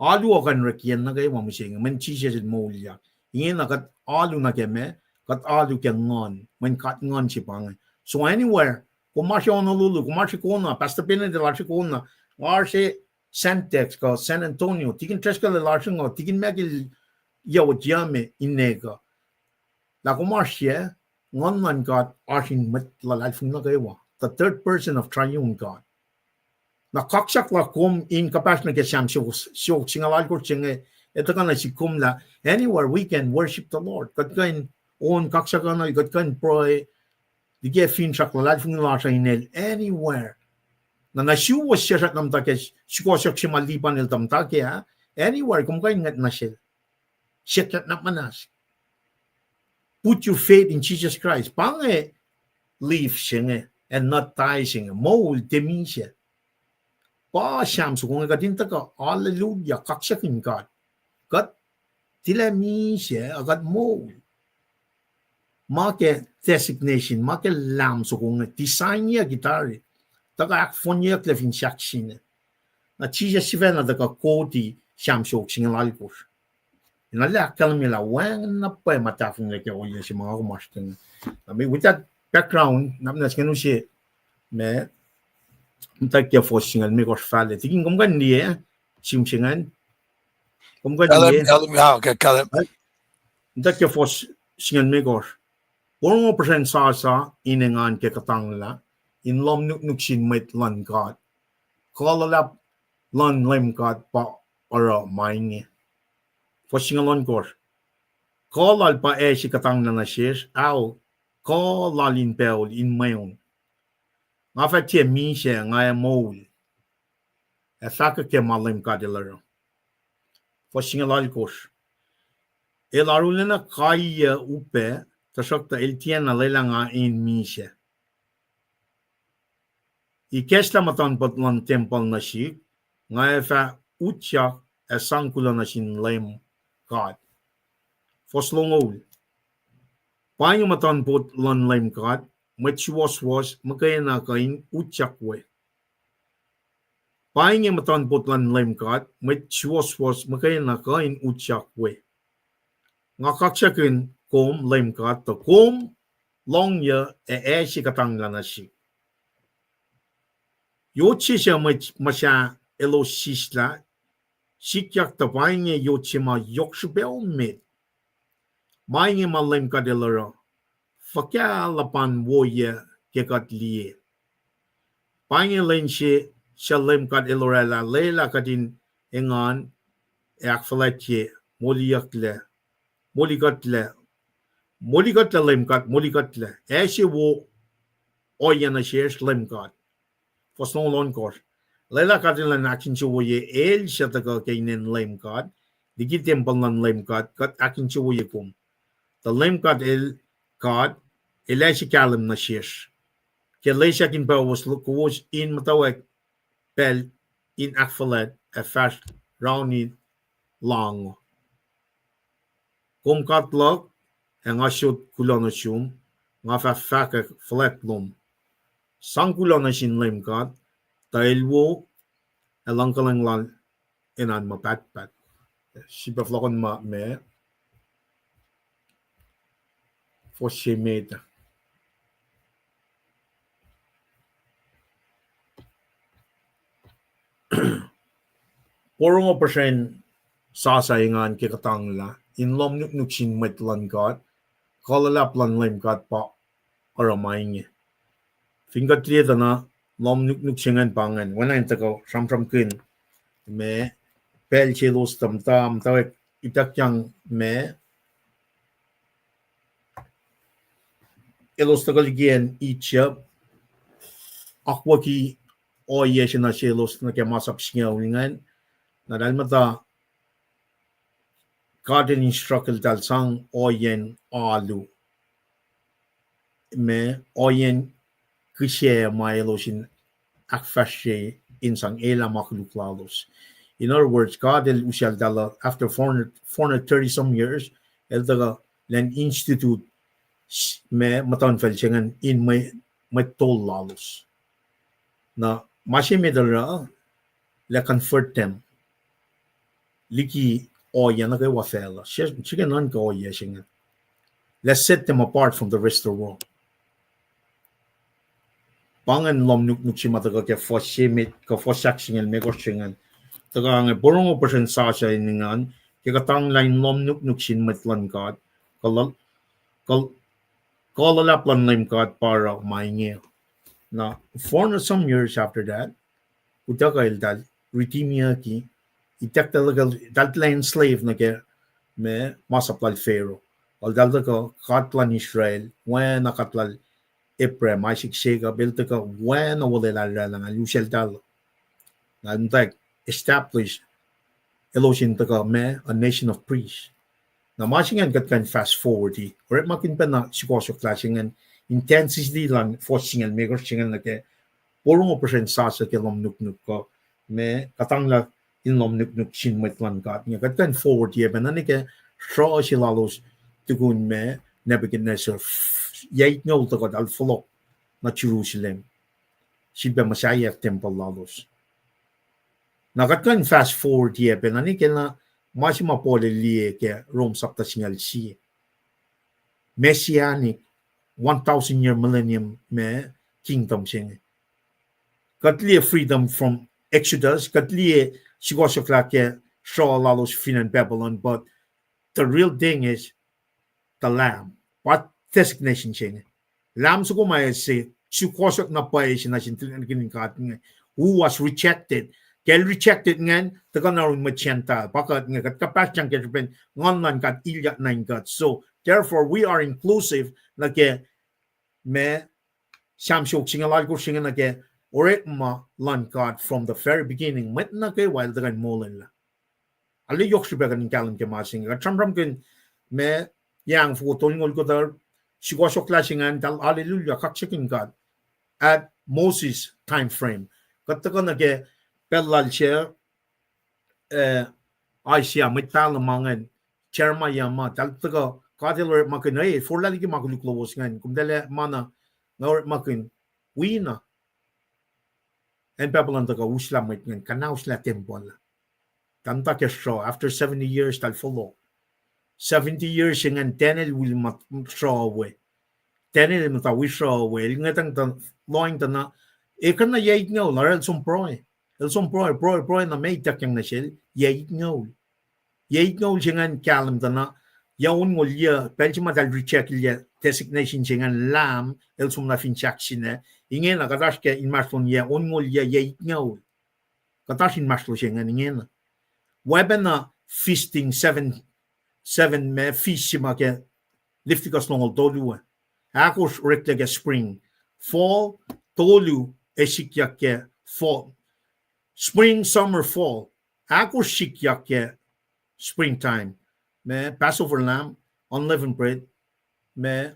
B: alu akan rekien na kay mamusing men chijel Moul ya ingin na kat alu na keme kat alu ke ngon men kat ngon si pang so anywhere kumash Honolulu kumash Kona pasta pena de large Kona large Santex ka San Antonio tikin treska le large ngo tikin megil yawo jame inega la kumash ya one man God asking the third person of triune God. Na kaksak la kum in kapasna ke sham shok singalal ko singe ito kana si kum la anywhere we can worship the Lord. Kat kain on kaksak na kat kain pray di ke fin sak la fun la sa inel anywhere. Na nashu was siya nam ta ke sikosak si malipan el tam ta ke anywhere kum kain ngat na siya. Siya na manas. Put your faith in Jesus Christ. Pange leave siya and not tie siya. Moul demi siya. Pa siyam so kung agatinta ka, hallelujah, kaksakin God. God, tila mi siya, agad Moul. Make designation, make lam so kung design niya gitari. Taka akfon niya klefin siyak siya. Na Jesus siya na taka koti siyam so siya lalikos. Nalak kalam nila wang na pa matafong like o yun si mga kumasting. With that background, namnas kanu si me tagya forcingan me kos falle. Tigin kumgan niya simsingan. Kumgan niya.
A: Kalam okay kalam
B: Ndake fos singan megor. Borong persen sa inengan ke katangla in lom nuksin met lan god. Kolap lan lem god pa ora mainge. Fos singalon kor. Kolal pa si katangla na shes au kolalin peol in mayon. Nga fa tie mi se nga Moul. Saka ke malem kadilaro. Fos singalal kor. El arulena kaya upe tasokta el tiena lelanga in mise. I kesla matan patlan temple na shik, nga fa utya sangkula na sin lem god. Foslongol. Paing matan patlan lem god, was makaya na kain utyak we. Paing matan patlan lem god, was makaya na kain utyak we. Nga kaksakin kom lem god to kom long ya si katangla na shik. Yochi siya masya elo sisla, sikyak ta painge yochi ma yokshubel mit. Mainge ma lem kadelaro, fakya lapan woye kekat liye. Painge len siya lem kadelorela lela kadin engan akfalatye moligatle lem kat moligatle. Esi wo oyana siya lem kat. Fosno lon kor. Lela kadila nakin chuwoye el shataka kainen lem kad. Digi temple nan lem kad kat akin chuwoye kum. The lem kad el kad elashi kalam na shesh. Ke lesha kin pa was kuwos in mutawaek pel in akfalet a fast round long. Kum kat log ang asyot kulonosyum nga fa fakak flat lum. Sangkulo na sin lem kat, dahil wo, alang kalang lang inan mapat-pat. Sipa flakon ma me, fosye meta. Porong persen sasayangan kikatangla, in lom nuksin met lan kat, kalalap lan lem kat pa aramay niya. Fingat liya na lom nuksingan pangan. Wana yung tako sam kin me pel chelos tam tawek itak yang me elos tako ligyan itchap akwa ki oye siya na chelos na kaya masap singaw ngan na dahil mata gardening struggle dal sang oyen alu me oyen Kosrae mailosin akfashe insang ela makuluklalos. In other words, God el usial dala after 430 some years, el daga len institute me matan felchengan in may tol lalos. Na mashe medalra le convert them. Liki oya na kay wafela. Chicken non ka oya shingan. Let's set them apart from the rest of the world. Pangan lom nuksin mataga ke fosimit ka fosaksingen megosingen. Taga nga borong persen sasa iningan ke katang lain lom nuksin metlan kad kalalap lan lim kad para mainge. Na 400 some years after that, utaga il dal ritimia ki itak talaga dal lain slave na ke me masaplal pharaoh. Al dal ka katlan Israel when nakatlal Epre, Misac Sega, built a when a walla lang, you shall tell. And like establish Elohim me, a nation of priests. Now, matching and got kind fast forward, or it makin pa na sigosyo clashing and intensity lang forcing and maker singing like porong percent sasa ke lom nuk ko me katangla in lom nuk sin met lang got. Nga got kind forward ye, but nanike straw silalos tugun me, Nebuchadnezzar. Yait nyo to al fulok na Jerusalem. Siba masaya temple lalos. Nakatkan fast forward ye penani kena masima pole liye ke Rome sakta singal si. Messianic 1,000 year millennium me kingdom sing. Katliye freedom from Exodus, katliye sigosyo klake shaw lalos finan Babylon, but the real thing is the lamb. What designation change? Lamb suko may say sukosok na pa na sin who was rejected. Kel rejected ngan taga na rin machenta. Bakit nga kat kapasyan ket ben ngon kat ilyak na kat. So therefore we are inclusive na ke me samsok singalal ko singa na ke oret ma lan kat from the very beginning. Met na ke while taga Moul la. Ali yok siya ka ng kalang ke masing. Kat samram ken me yang foto ngol ko dar sukosok klasingan tal hallelujah kaksakin kat at Moses time frame. Kat taga na ke pelal siya ay siya may tala mangan chairman yama tal taga kadilor makin ay for lagi makuluklos ngan kumdala mana ngor makin wina and people on taga usla mit ngan kanaus la temple tanta ke show after 70 years tal follow 70 years ngan tenel will mat show away tenel mata we show away ngatang tan loing tan ekan na yait no laral some proy el som pro na may takyang na siya yait ngol singan kalam tana yaun ngol ya pensi madal recheck ya designation singan lam el som na finchak sine inge na katash ke in maslon ya on ngol ya yait ngol katash in maslo singan inge na weben na feasting seven me fish ma ke liftikas nongol tolu akos rekle ke spring fall tolu esikya ke fall spring, summer, fall. Ako likiyac springtime. Me Passover lamb, unleavened bread. Me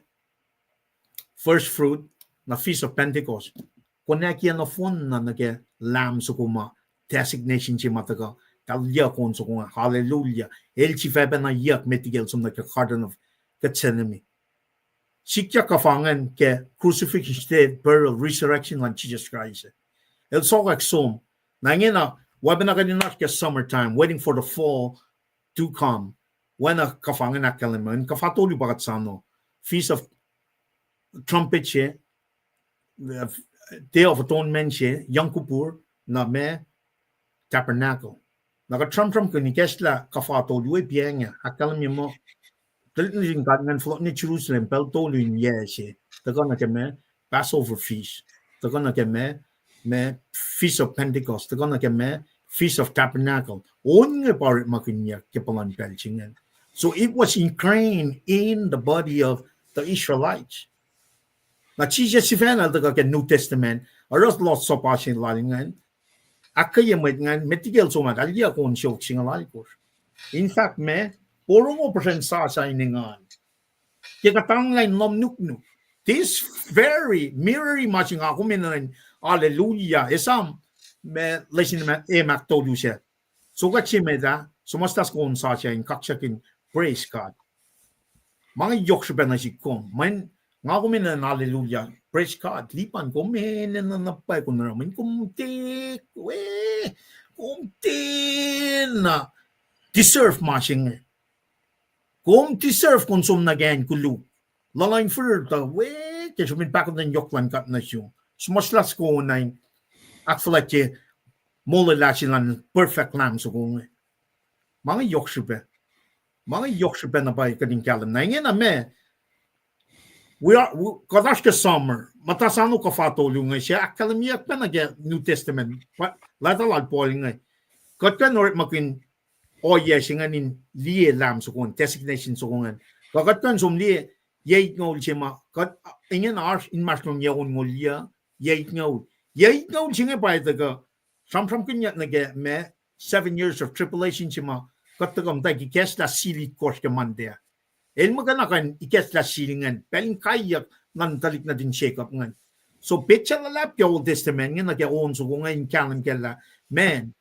B: first fruit na Feast of Pentecost. Konek yan na fun na nage lamb sukuma designation si mataga. Talya kon sukuma. Hallelujah. El si febe na yak metigel sum na Garden of Gethsemane. Likiyac kafangan ke crucifixion, death, burial, resurrection lan Jesus Christ. El sokak som. Nangina, wabena kanina ke summertime, waiting for the fall to come. When a kafangan akalaman, kafatoli bagat sano, Feast of Trumpet she, Day of Atonement she, Yom Kippur, na me tabernacle. Naga Trump kunikesla kafatoli pienya, akalam mo. Talagang kangan float ni Jerusalem, pel tolu ye she. Taga na keme Passover feast. Taga na keme me Feast of Pentecost, taga na me Feast of Tabernacle. Only parit makinya kepalan pelchingan. So it was ingrained in the body of the Israelites. Na chija sifena taga ke New Testament, aros lots of passion lalingan. Akketeyac ngan metigel somat alia kon shok singalikos. In fact, me porong percent sa iningan. Kikatang lain nom nuknu. This very mirrory matching ako minan hallelujah esam me lesin me emak tolu siya. So kachi me da sumastas kon sa siya in kaksakin praise God. Mga yoks ba na si kom man nga ko minan hallelujah praise God lipan ko menen na napay ko na ramen kumti na deserve matching kung deserve konsum na gan kulu lalain for the way kasi min pakot ng yoklan kat na siya sumaslas ko na yung akfalake Moul lang perfect lamb so kung mga yokshipe na ba kading kalam na ingin na me we kadash ka summer matasano ka fatolo nga siya akalamiyak pa na New Testament latalal po nga katkan or makin yes nga nin liye lamb so kung designation so kung kakatkan sum liye yait ngol siya ma kat ingin arsh in maslong yaon ngol liya yait ngol siya pa ito Samsam kanya nage me 7 years of tribulation siya ma katagam tayo ikes la sili kors ka man dia el maganakan ikes la silingan peling kayak nan talik na din shake up ngan so picture la lap Old Testament nga nage on so kung ngayon kanan kala man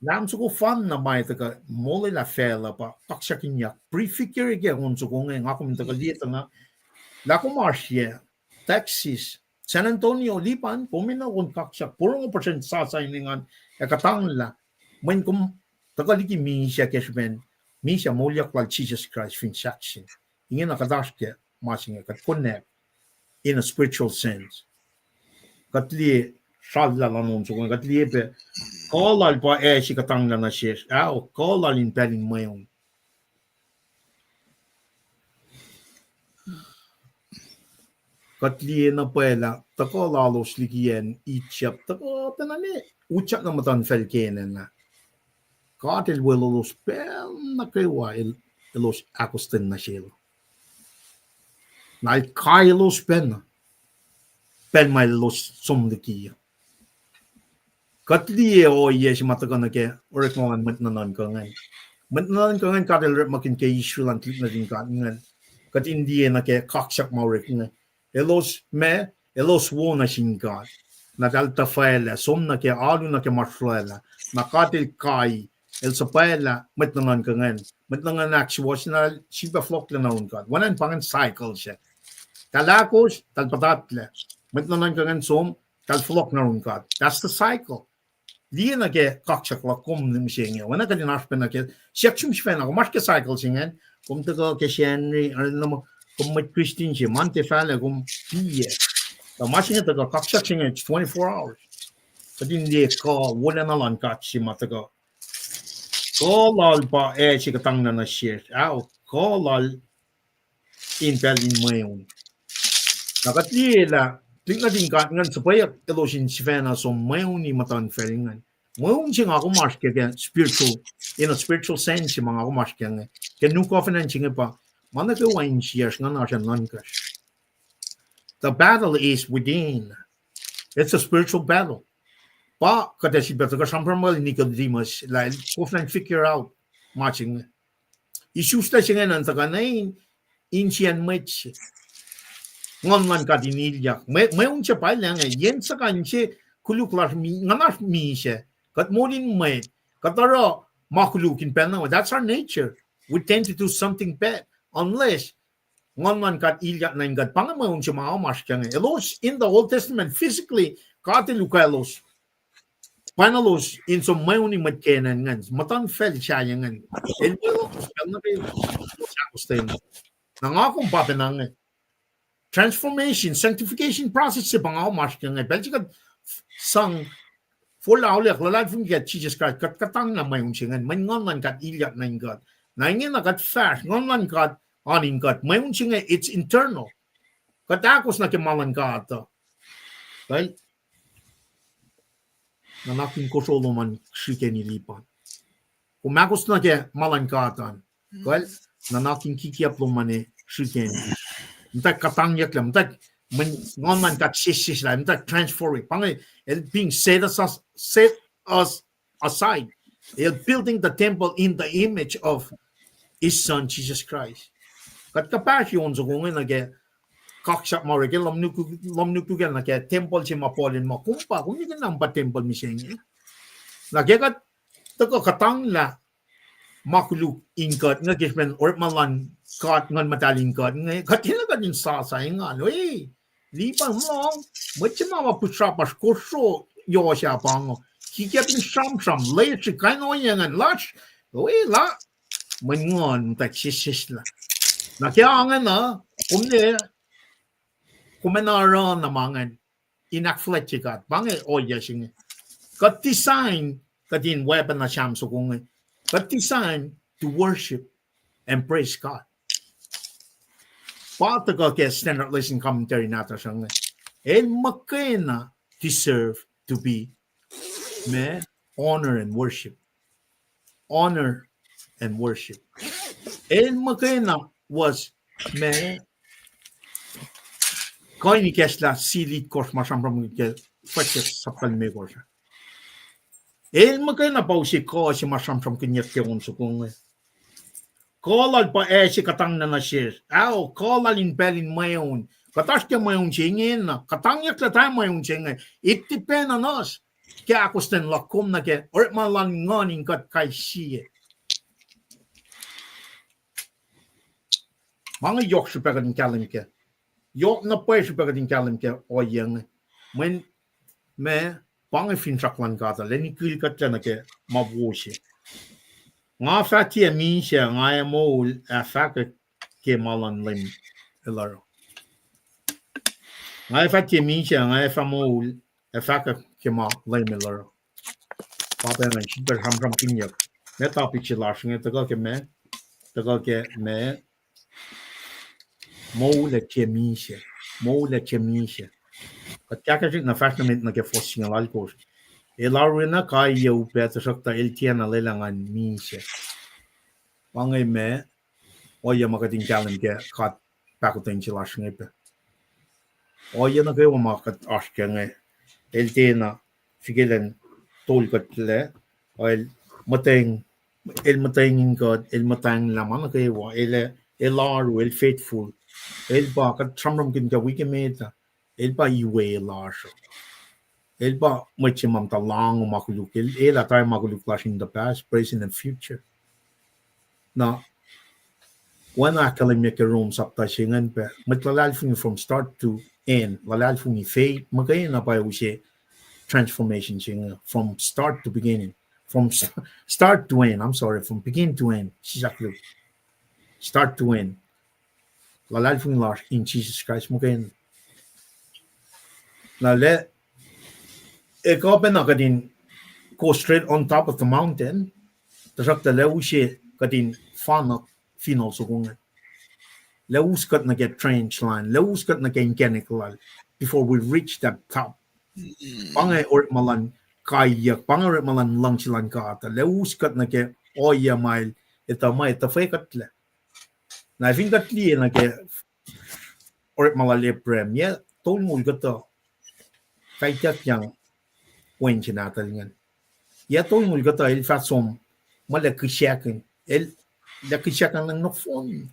B: lam so ko fun na may taga Moul la fela pa kaksakin yak prefigure ke on so kung ngayon ako minta kalita nga la ko Marcia Texas San Antonio lipan kumina kon kaksak purong percent sa iningan katangla when kum tagaliki Misac kesben Misac molyak like Jesus Christ finchak ingin nakadaske masing kat connect in a spiritual sense katli shalla lanon so katli pe kolal pa si katangla na siya kolal in pelin mayon katli na pala tako lalos likiyan ichap tako tanani ucap na matan felkenen na katil welos pel na kewa los akosten na shelo na kailos pen mai los som likiya katli o yes matakan na ke orek mo man matnanan kangan katil rep makin ke isulan klik na din kangan kat India na ke kaksak mawrek na elos wona shinkan na dalta faela som na ke alu na ke marflaela na katil kai el sapaela matnangan kangan actual na siba flok na unkan wanan pangan cycle siya talakos tal patatle matnangan kangan som tal flok na unkan that's the cycle Dia na ke kaksak la kom nim shinge wana ka dinas pen na ke section shfena ko mas ke cycle singen kom to ke shenri no kom mit Christine je mante fale kom pie the machine to kaksak singen 24 hours but in the ko wala na lan kat si matago ko lal pa si katang na share ko lal in pelin mayon nakatila tingnan din ka ngan supaya elosin sifena so mayon ni matan feringan mayon sing ako mas ke spiritual in a spiritual sense mga ako mas ke nu covenant sing pa mana ke wain sias ngan asan nan kas the battle is within it's a spiritual battle pa kada si beto ka sampramal ni Nicodemus la covenant figure out matching issues ta sing nan ta kanay insian match ngon man ka dinilyak may uncha pa lang yen sa kanche kuluklar mi nganas mi siya kat molin may kataro makulukin pa na that's our nature we tend to do something bad unless ngon man kat ilyak na ingad pang may uncha maamas kya elos in the Old Testament physically katilukalos panalos in some may uning matkenan ngan matan fel siya ngan elbelo spell na kayo sa nangakong papenang transformation, sanctification process sa pangaw mas kaya Belgica sang full awlek lalad fung get Jesus Christ kat katang na may unsingan may ngon kat ilyak na ingad na ingin na kat fast ngon kat aning kat may unsingan it's internal katakos na kimalan ka ato right nanakin ko solo man shike nilipan kumakos na ke malan ka atan well nanakin kikiap lo man shike Mtak katangyak lang, mtak ngon kat sisis lang, mtak transferring. Pangay, el being set us aside. El building the temple in the image of His Son Jesus Christ. Kat kapas yun so kung nage kaksak mo rin, lamnukugan na kaya temple si mapolin mo. Kung hindi ka nang ba temple mi siya niya? Nagyagat, tako katang la, makuluk ingkat nga kismen or malan kat ngan mataling kat nga katina ka din sasay nga lipan mo macam apa pusapas koso yo siya pango kikiatin sam lay si kaino yan las la mangon taksisis la nakiangan na kumenara na mangan inakflechikat bange oyasing kat design katin weapon na siyam so kung but designed to worship and praise God. Pata ka kaya standard lesson commentary natin siya nga. Makena deserve to be honor and worship. Honor and worship. Makena was kaya ni kesla silit kors masamram ke fakir sapal me korsa. Makena pa si ko si masamsam kinyat kung sukong kolal pa si katang na nasir kolal in pelin mayon katas ke mayon chingin na katang yak la tayo mayon chingin it depend on us kaya akosten lakom na ke or malang ngoning kat kay siye mga yok super kading kalim ke yok na pa super kading kalim ke o yang when Paing finsaklan kata leni kil katla na ke mabushi nga fati mi siya nga Moul afaka ke malan lim elaro nga fati mi siya nga Moul afaka ke ma lim elaro papa na super ham kinyak na topic sila singa taga ke Moul ke mi siya Moul chemische. Kat kakasik na fashionament na ke fossing alcohol. Elarwina kai yo better sakta eltiana lelangan mise. Wangai me oya makating kalam ke kat pakutin chilashngepe. Oya na kayo makat ashkenge eltiana figilan tolkatle oil mateng el mateng in God el matang laman kayo el aru el faithful el ba kat tramram kin ka wikimeta el ba iwe larsho. El ba machimam ta long makuluk el atay makuluk clash in the past, present and future. Now, when academic room sapta shingan pe, matlalal from start to end, lalal fung fate, magayin na pa ushe transformation shinga from start to beginning, from start to end. I'm sorry, from beginning to end. Sisaklu, start to end. Lalal fung lash in Jesus Christ magayin. Now let it open akadin go straight on top of the mountain. Tasak the leushe kadin fanak final sugungan. Leus got na get trench line. Leus got na get chemical before we reach that top. Pangay or malan kaya pangay malan lang silang kata. Leus got na get oya mile ita may ita fekatle. Na I think that liye na get or malale prem. Yeah, tol mo gato. Kaitak yang wen chinata lingan. Yeah, tol mo gato il fasom malakisyakin. El lakisyakan lang no phone.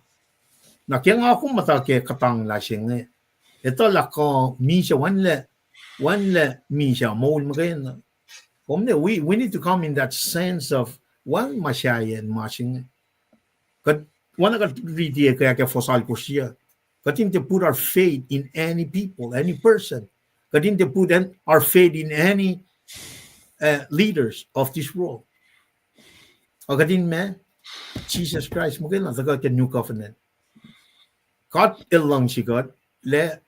B: Na kaya nga ako matake katang lasing eh. Ito lako misha one le misha Moul magayon. We need to come in that sense of one mashaya and mashing. Kat one got read kaya kaya fosal ko siya. Katin to put our faith in any people, any person. Katin to put our faith in any leaders of this world. O katin me Jesus Christ magayon na the new covenant. God ilang si God le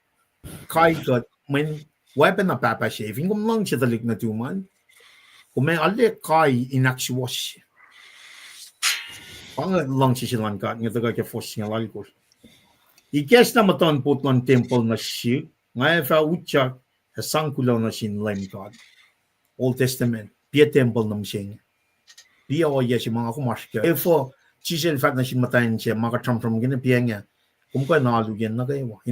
B: kai God when weapon na papa shaving kung lang siya dalik na tuman kung may ale kai inaksuwas pang lang si silang God nga taga ke fos nga lalkos ikes na matan potlan temple na siya nga fa utya sangkulaw na sin LEUM God Old Testament pia temple na msing pia oya si mga kumaskya efo chisel fat na sin matayin siya makatram from gina pia nga in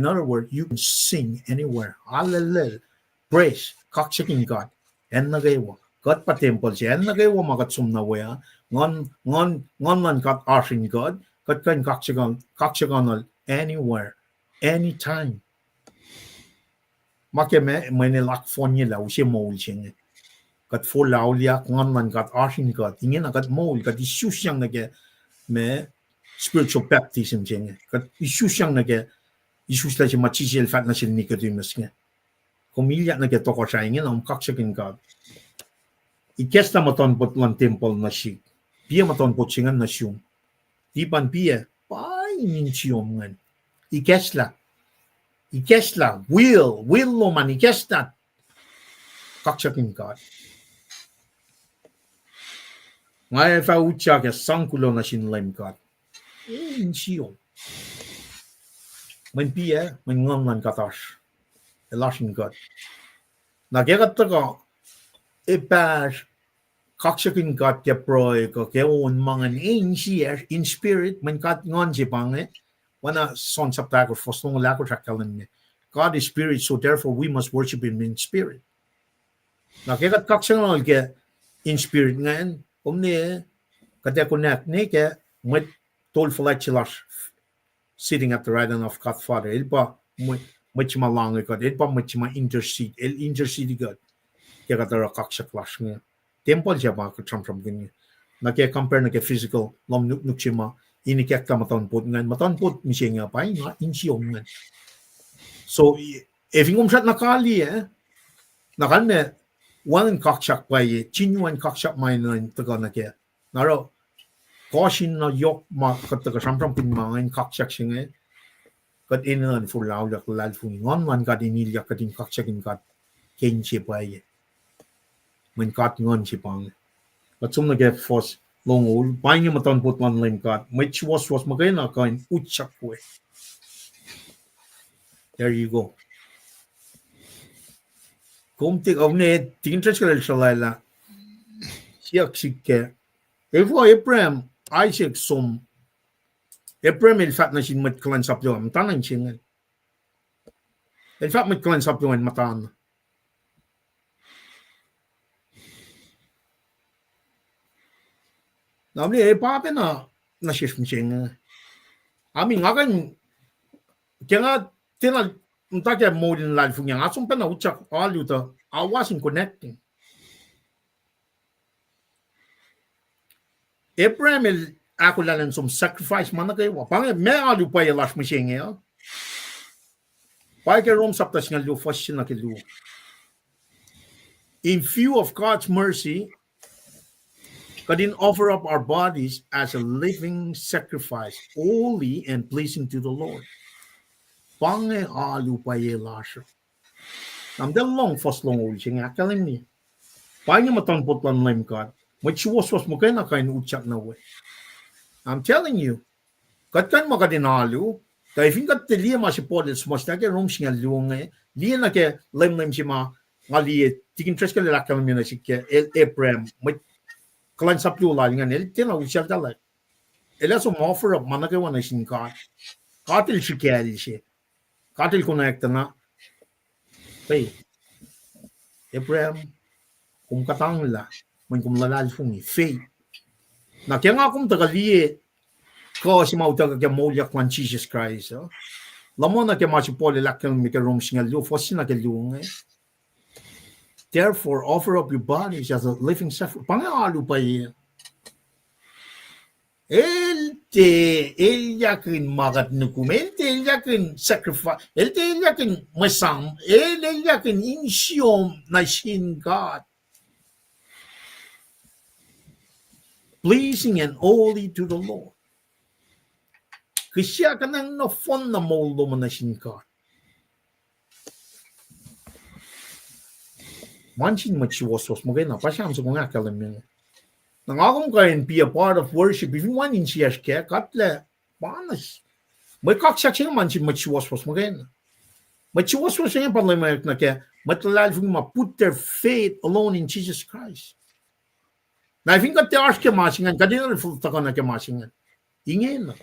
B: other words, you can sing anywhere. Hallelujah. Praise. Kaksakin God. En nagawa. God pa temple siya. En nagawa makatsum na waya. Ngon man kat arsing God. Kat kan kaksakan anywhere. Anytime. Makeme may nilak phone niya siya Moul siya. Kat for laulia ngon man kat arsing God. Ingin na kat Moul. Kat isus siyang nage me spiritual baptism siya. Kat isus siyang nage isus la siya machisel fat na siya Nicodemus nga. Kumilya nage toko siya ingin ang kaksakin God. Ikes na matonpot lang temple na siya. Pia matonpot siya na siya. Ipan pia, painin siya nga. Ikes la. Will lo man, ikes na. Kaksakin God. Ngayon fa utya ke sangkulo na siya LEUM God. Siyo. Man pia, man ngon man katash. Elashin God. Nagegat ka epas kaksakin God ke proy ko ke on mangan siya in spirit man kat ngon si pange. Wana son sapta ko fostong lako chakalan. God is spirit, so therefore we must worship him in spirit. Nagegat kaksakin ke in spirit ngayon. Kaya connect ne ke mwet tol falachilash sitting at the right hand of God Father. El pa much malang God. El pa much ma intercede. El intercede God. Kaya katara kaksaklash nga. Temple siya ba katram ganyan. Na kaya compare na kaya physical lam nukshima inikyak ka matanpot nga. Matanpot mi siya nga pa nga insiyom nga. So if yung shot nakali nakane one kaksak pa chinuan kaksak may nan taga na kaya. Naro caution na yok ma kataga sampram pin mga kaksak siya kat inan for laudak lal fu ngon man kat inilya kat in kaksakin kat ken siya pa man kat ngon siya pang kat sum na kaya fos longol paing yung matanpot man LEUM kat may was magay na kain utsak ko There you go. Kung tik of ne tintres kal shalala. Siak sikke. Efo Abraham Isaac som. Abraham il fat na sin mat kulacnsap yo matanan chingan. Il fat mat kulacnsap yo matan. Namni e pape na shift chingan. Ami ngakan kaya tena mtake Moul in life nga asum pa na uchak alu ta I wasn't connecting. Abraham il akollah lan som sacrifice man kay wa pang me alu pa yalas machine ya. Pa ke rom saptas nga lu fashion na kelu. In view of God's mercy, God didn't offer up our bodies as a living sacrifice, holy and pleasing to the Lord. Pange alu pa yelasho. Nam del long fos long ul ching akalim ni. Pange matan potlan LEUM God. Mwios mo kay na kain uchak na we. I'm telling you. Kat kan makadinalu. Kaya fin kat liya masipod smas na ke rom singa luong liya na ke LEUM sima ngali tikin tres ke lakalim na sikke Abraham. Mwet kulacnsap yu la ngan el tena uchak dala. Ela so offer up manake wana sin God. Katil shikali she. Katil connect na. Hey, Abraham, kung katang la, man kung lalal fungi, faith. Na kaya nga kung tagali, ko si mautaga kaya Moul kwan Jesus Christ. Lamo na kaya masipoli lakang mikarom singa liu, fosi na kaya liu. Therefore, offer up your bodies as a living sacrifice. Pangalu pa yun. El yakin magat nukum, el yakin sacrifice, el yakin masam, el yakin insyom na sin God. Pleasing and holy to the Lord. Kasi ka nang na-fon na Moul mo na sin God. Manchin machiwas mo kayo na, pasyam sa kung akalam yun. Nangakong kain be a part of worship. If you want in Tiac, katle, panas. May kaksakin man si machiwas mo kayo. Machiwas siya pa lang na kaya matalal mo put their faith alone in Jesus Christ. Na I think that they ask masingan, kadina refulta ka na masingan. Inge na.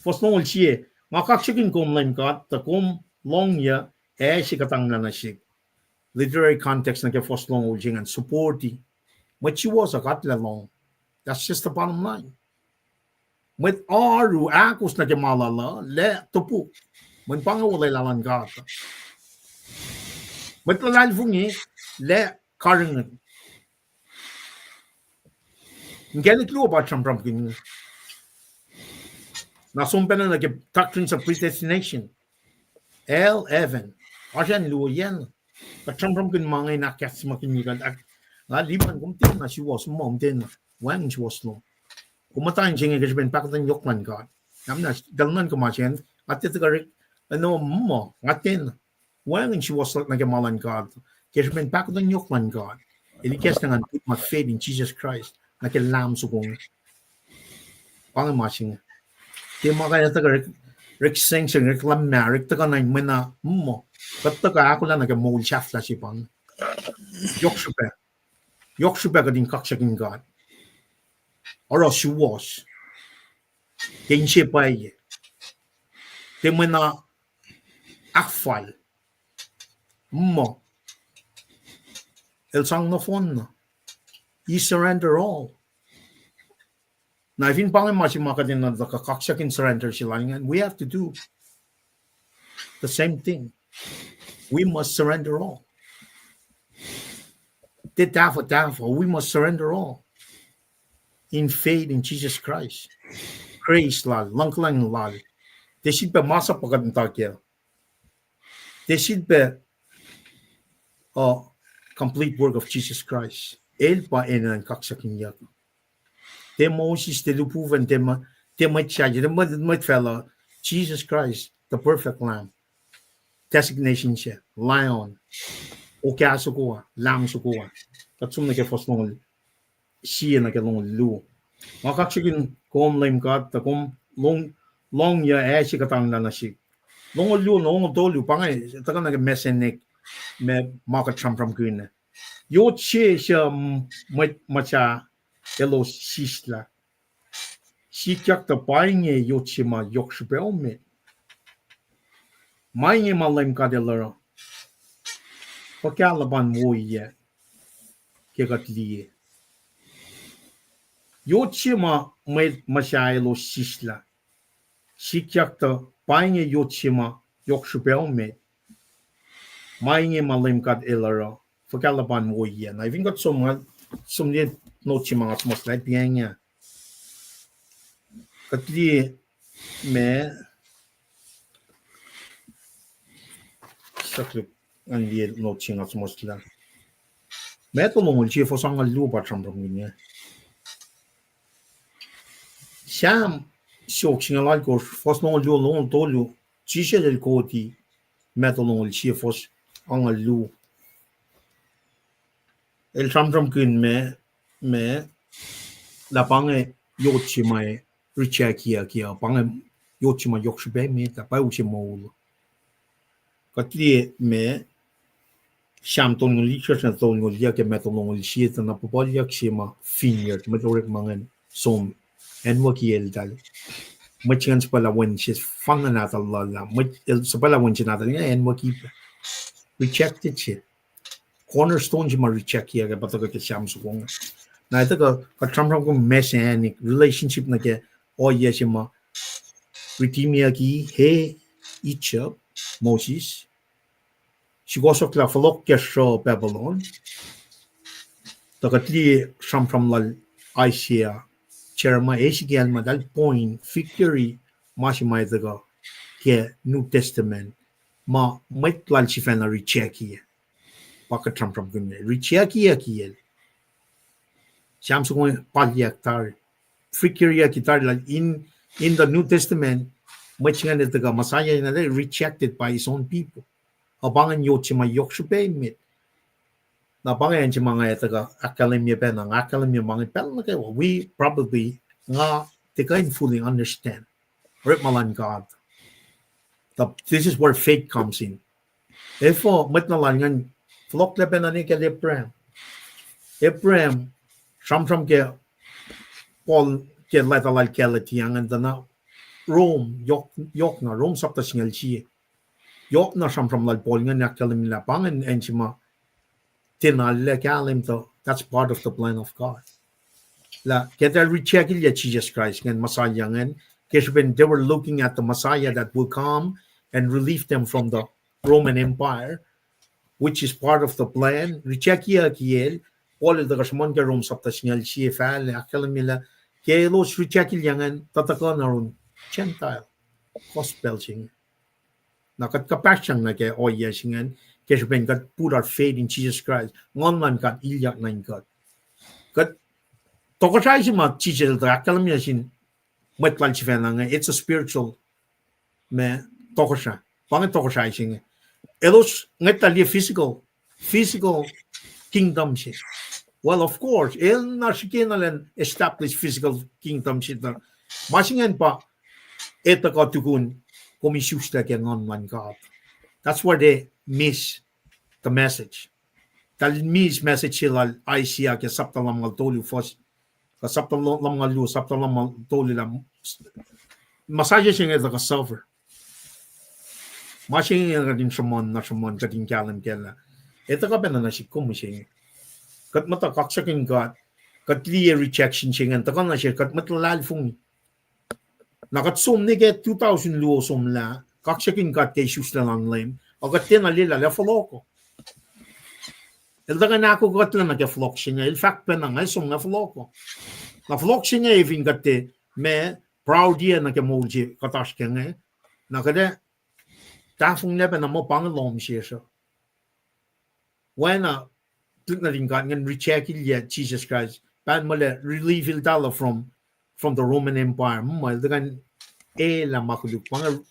B: Fos nung siya, makaksakin kong LEUM God, takum long ya, si katang na siya. Literary context na kaya fos nung ulsingan, supporti. Machiwas katla long. That's just the bottom line. With aru akos na kemalala, le tupu. When pangawalay lalan gata. With lalal fungi, le karingan. Ngelit luo pa champram kini. Nasumpen na doctrines of predestination. L11. Asyan luo yan. Kachampram kin mga inakyat si makinigan. Nga liban kung tin na si was mo tin na wang si was lo kumatayin siya kasi ben pakatan yokman God namna dalnan ko masyan at ito ka ano mo ngatin wang si was like nagamalan God kasi ben pakatan yokman God ilikas na nga put my faith in Jesus Christ nakilam sugong pangamasing di mo kaya ito ka rikseng siya reklam na rikta ka na yung na mo kato ka ako lang nagamoul shaft na si pang yok super Yoksubaga din kaksakin God. Ora si was. Kenshi paye. Temena akfal. Mo. El sang na fon na. You surrender all. Na ifin pangin masimaka din na kaksakin surrender sila. We have to do the same thing. We must surrender all. Therefore, we must surrender all in faith in Jesus Christ. Praise lal, langklang lal. There should be masa pagkatantagya. There should be a complete work of Jesus Christ. El pa enan kaksakin yak. Te Moses, te lupuvan, te matchaja, te matfella. Jesus Christ, the perfect Lamb. Designation siya, Lion. O kaya sukuha, lam sukuha. Katsum na kaya fos nung siya na kaya nung lu. Makaksakin kom LEUM God, ta kom long ya siya katang na siya. long lu long do lu pangai ta kan na messianic me market from green yo che macha elo sisla sikiac the Paing yo chima yok shpel me mai ma lem ka de lero pacl ban moye ke gatli yo chima me macha elo sisla sikiac the Paing yo chima yok shpel me mai ma lem ka de lero pacl ban moye and I think got some no chima most like pianga katli me saklu andi no chinga mostla me to no chi fo sanga lu ba tram rom ni sham shok chinga la go fos no lu no to lu chi she del koti me to no chi fos anga lu el tram rom kin me la pange yo chi mai richakia kia pange yo chi ma yok shbe me ta pa u chi Moul katli me sham ton li church ton li ke me ton li shi ta na po li akshima finir me to rek mangen som en wakiel dal me chance pala when she's fanga na ta la me so pala when china ta en waki rejected shit cornerstone ji ma richakia ke pato ke sham su gong na ita ka tram ko messianic relationship na ke o ye shima ritimia ki he icha Moses she goes up la falok ke show Babylon to katli sham from la Asia cherma esigal madal point victory mashimai daga ke New Testament ma metlal chifana richeki paka tram from gunne richeki akiel sham so palyak tar victory akitar la in the New Testament machingan daga Messiah na rejected by his own people abangan yo chima yok shpe mit na bangan chima nga taga academia pen ang academia mga pel na kayo we probably nga they can fully understand rip malan God this is where faith comes in if mat na lan ngan flok le pen ani ke Abraham sham ke Paul ke latalal kelati ang na Rome yok na Rome sapta singal chi yok na sham from lal Paul ngan akalim la bangan en chima tinal kalim to that's part of the plan of God la get that rechecking Jesus Christ and Messiah and when they were looking at the Messiah that will come and relieve them from the Roman Empire which is part of the plan rechekia kiel all the Rashmon ke Rome sapta singal chi fal akalim la ke los rechecking yangan tatakon arun Gentile gospel sing nakat kapasang na ke oya singan kes ben got put our faith in Jesus Christ ngon man kat ilyak nine God kat tokosai sima Jesus the akalamya sin metlal chifena it's a spiritual me tokosha pang tokosai sing elos ngetali physical kingdom shi well of course el na shikenalan establish physical kingdom shi na masingan pa eta ka tukun komisyusta ke ngon man God that's where they miss the message tal miss message sila Asia ke sapta lam tolu fos ka sapta lam lu sapta lam tolu lam massage singa ka silver machine nga din shomon ka din kalam kela eta ka pena na sikum singa kat mata kaksakin God kat clear rejection singa ta kana siya kat matlal fung nakatsum ni ke 2000 luo som la kaksakin God kay sus la lang lem agat tena lila la foloko el daga na ko got la na ke flok siya il fact pena nga som na foloko na flok siya even gatte me proud dia na ke Moul katash ke nga na kada ta fung ne na mo pang lom siya so when tuk na rin God ngan recheck il Jesus Christ ban mo le relieve il dollar from the Roman Empire mal dengan la makuluk pang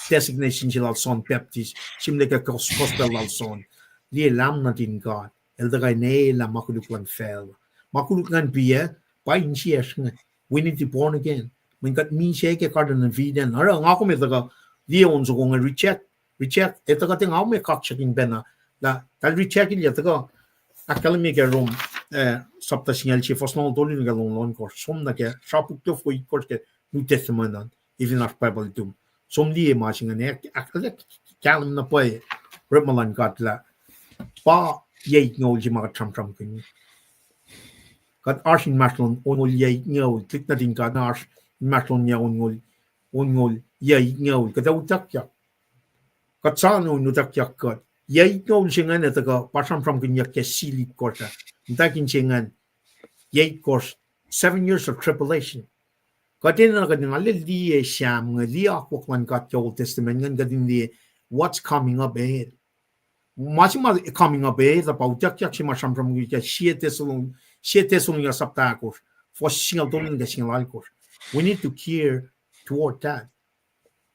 B: designation sila son baptist simle ka gospel al son li lam na din God el daga la makuluk lang fel makuluk ngan biya pa insias nga we need to born again when got me shake ka den viden ara nga ko me daga Dia unso kung reject ito ka ting me kaksakin bena la tal reject il yato ka akalmi ke room sapta signal chi fosno dolin ga lon ko somna ke shapuk to foi ko ke nu testament even our bible dum som die ma singa ne akal kalam na pai remalan katla pa ye ngol ji ma tram kin kat arsin matlon onol ye ngol klik na din ka na ars matlon ya onol ye ngol ka daw tak ya kat sa no nu tak ya kat ye ngol singa ne ta ka pasam from kin ya ke sili kota dakin singa ye course 7 years of tribulation Kadin na kadin alil di sham nga di ako kwan kat Old Testament ngan kadin di what's coming up ahead. Masima coming up ahead about jak shima sham from ya siete solong ya sapta course for single dolin the single course. We need to care toward that.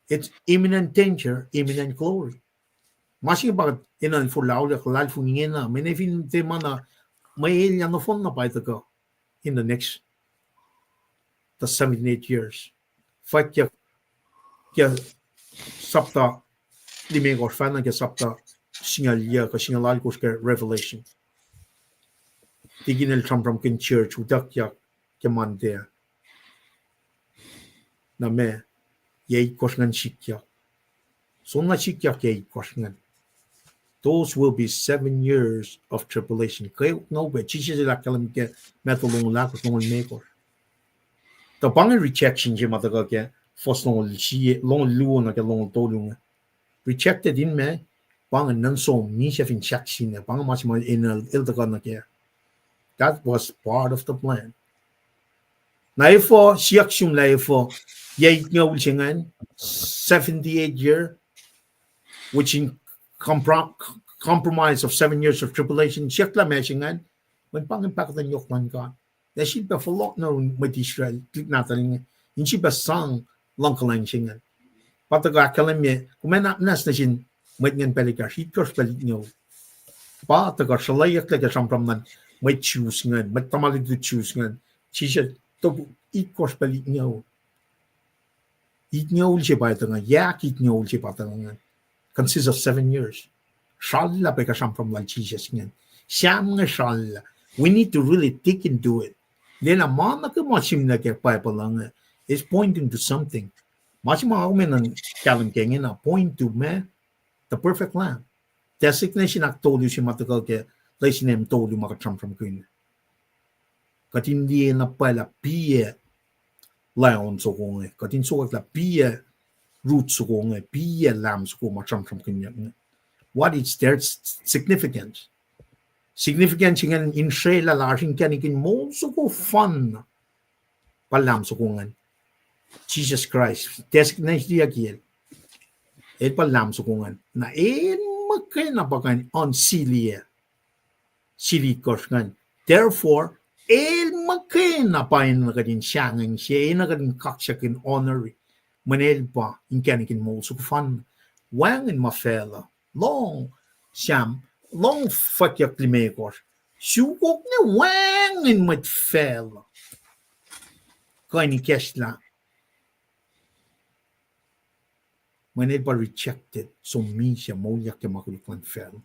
B: It's imminent danger, imminent glory. Masing ba inan for laula kalal funingena menefin te mana may yan no fon na pa ito ko in the next the 78 years. Fight ya sapta lime ko fan na sapta singal ya ka singal ko ka revelation. Tiginel from kin church udak ya keman there. Na me ye kosngan shikya. So na shikya ye kosngan. Those will be 7 years of tribulation. Kaya no be chichi la kalam ke metolong la ko ngol me ko. The bang rejection je mataga ke fos long chi long lu na ke long to lu rejected in me bang nan so mi chef in chak sin bang mas mo in el the na ke that was part of the plan na ifo siak shum la ifo ye ngol chingan 78 year which in compromise of 7 years of tribulation siak la me chingan when bang impact the yok man god that she be for lot no with Israel click natin in she be sang longkalang chingan pataga kalamye kumena nas na sin met ngan pelika hit kors pelik no pataga shalayak like shampram nan met choose ngan met tamali to choose ngan she said to eat kors pelik no eat no je patanga yak eat no je patanga consists of 7 years shalla be ka shampram like Jesus ngan sham nga shalla we need to really dig into it then a mama ke machim na ke Bible is pointing to something. Machima aumen kalam kengena point to me the perfect lamb. Designation ak told you si matagal ke lesson name told you makatram from queen. Katindi na pala pie lion so kong katin so la pie root so kong pie lamb so makatram from queen. What is their significance? Significance in Shela Larsing Kanikin Moul so go fun. Palam so kongan. Jesus Christ. Designation di agil. Et palam so kongan. Na makena bagan on silia. Sili korsgan. Therefore, makena pa in nagadin siyangin siya nagadin kaksakin honorary. Manel pa in Kanikin Moul so fun. Wang in mafela. Long Sham. Long fakyak limekor. Sugok ni wang in met fel. Kaini kesla. When it was rejected, so me siya molyak ke makulikwan fel.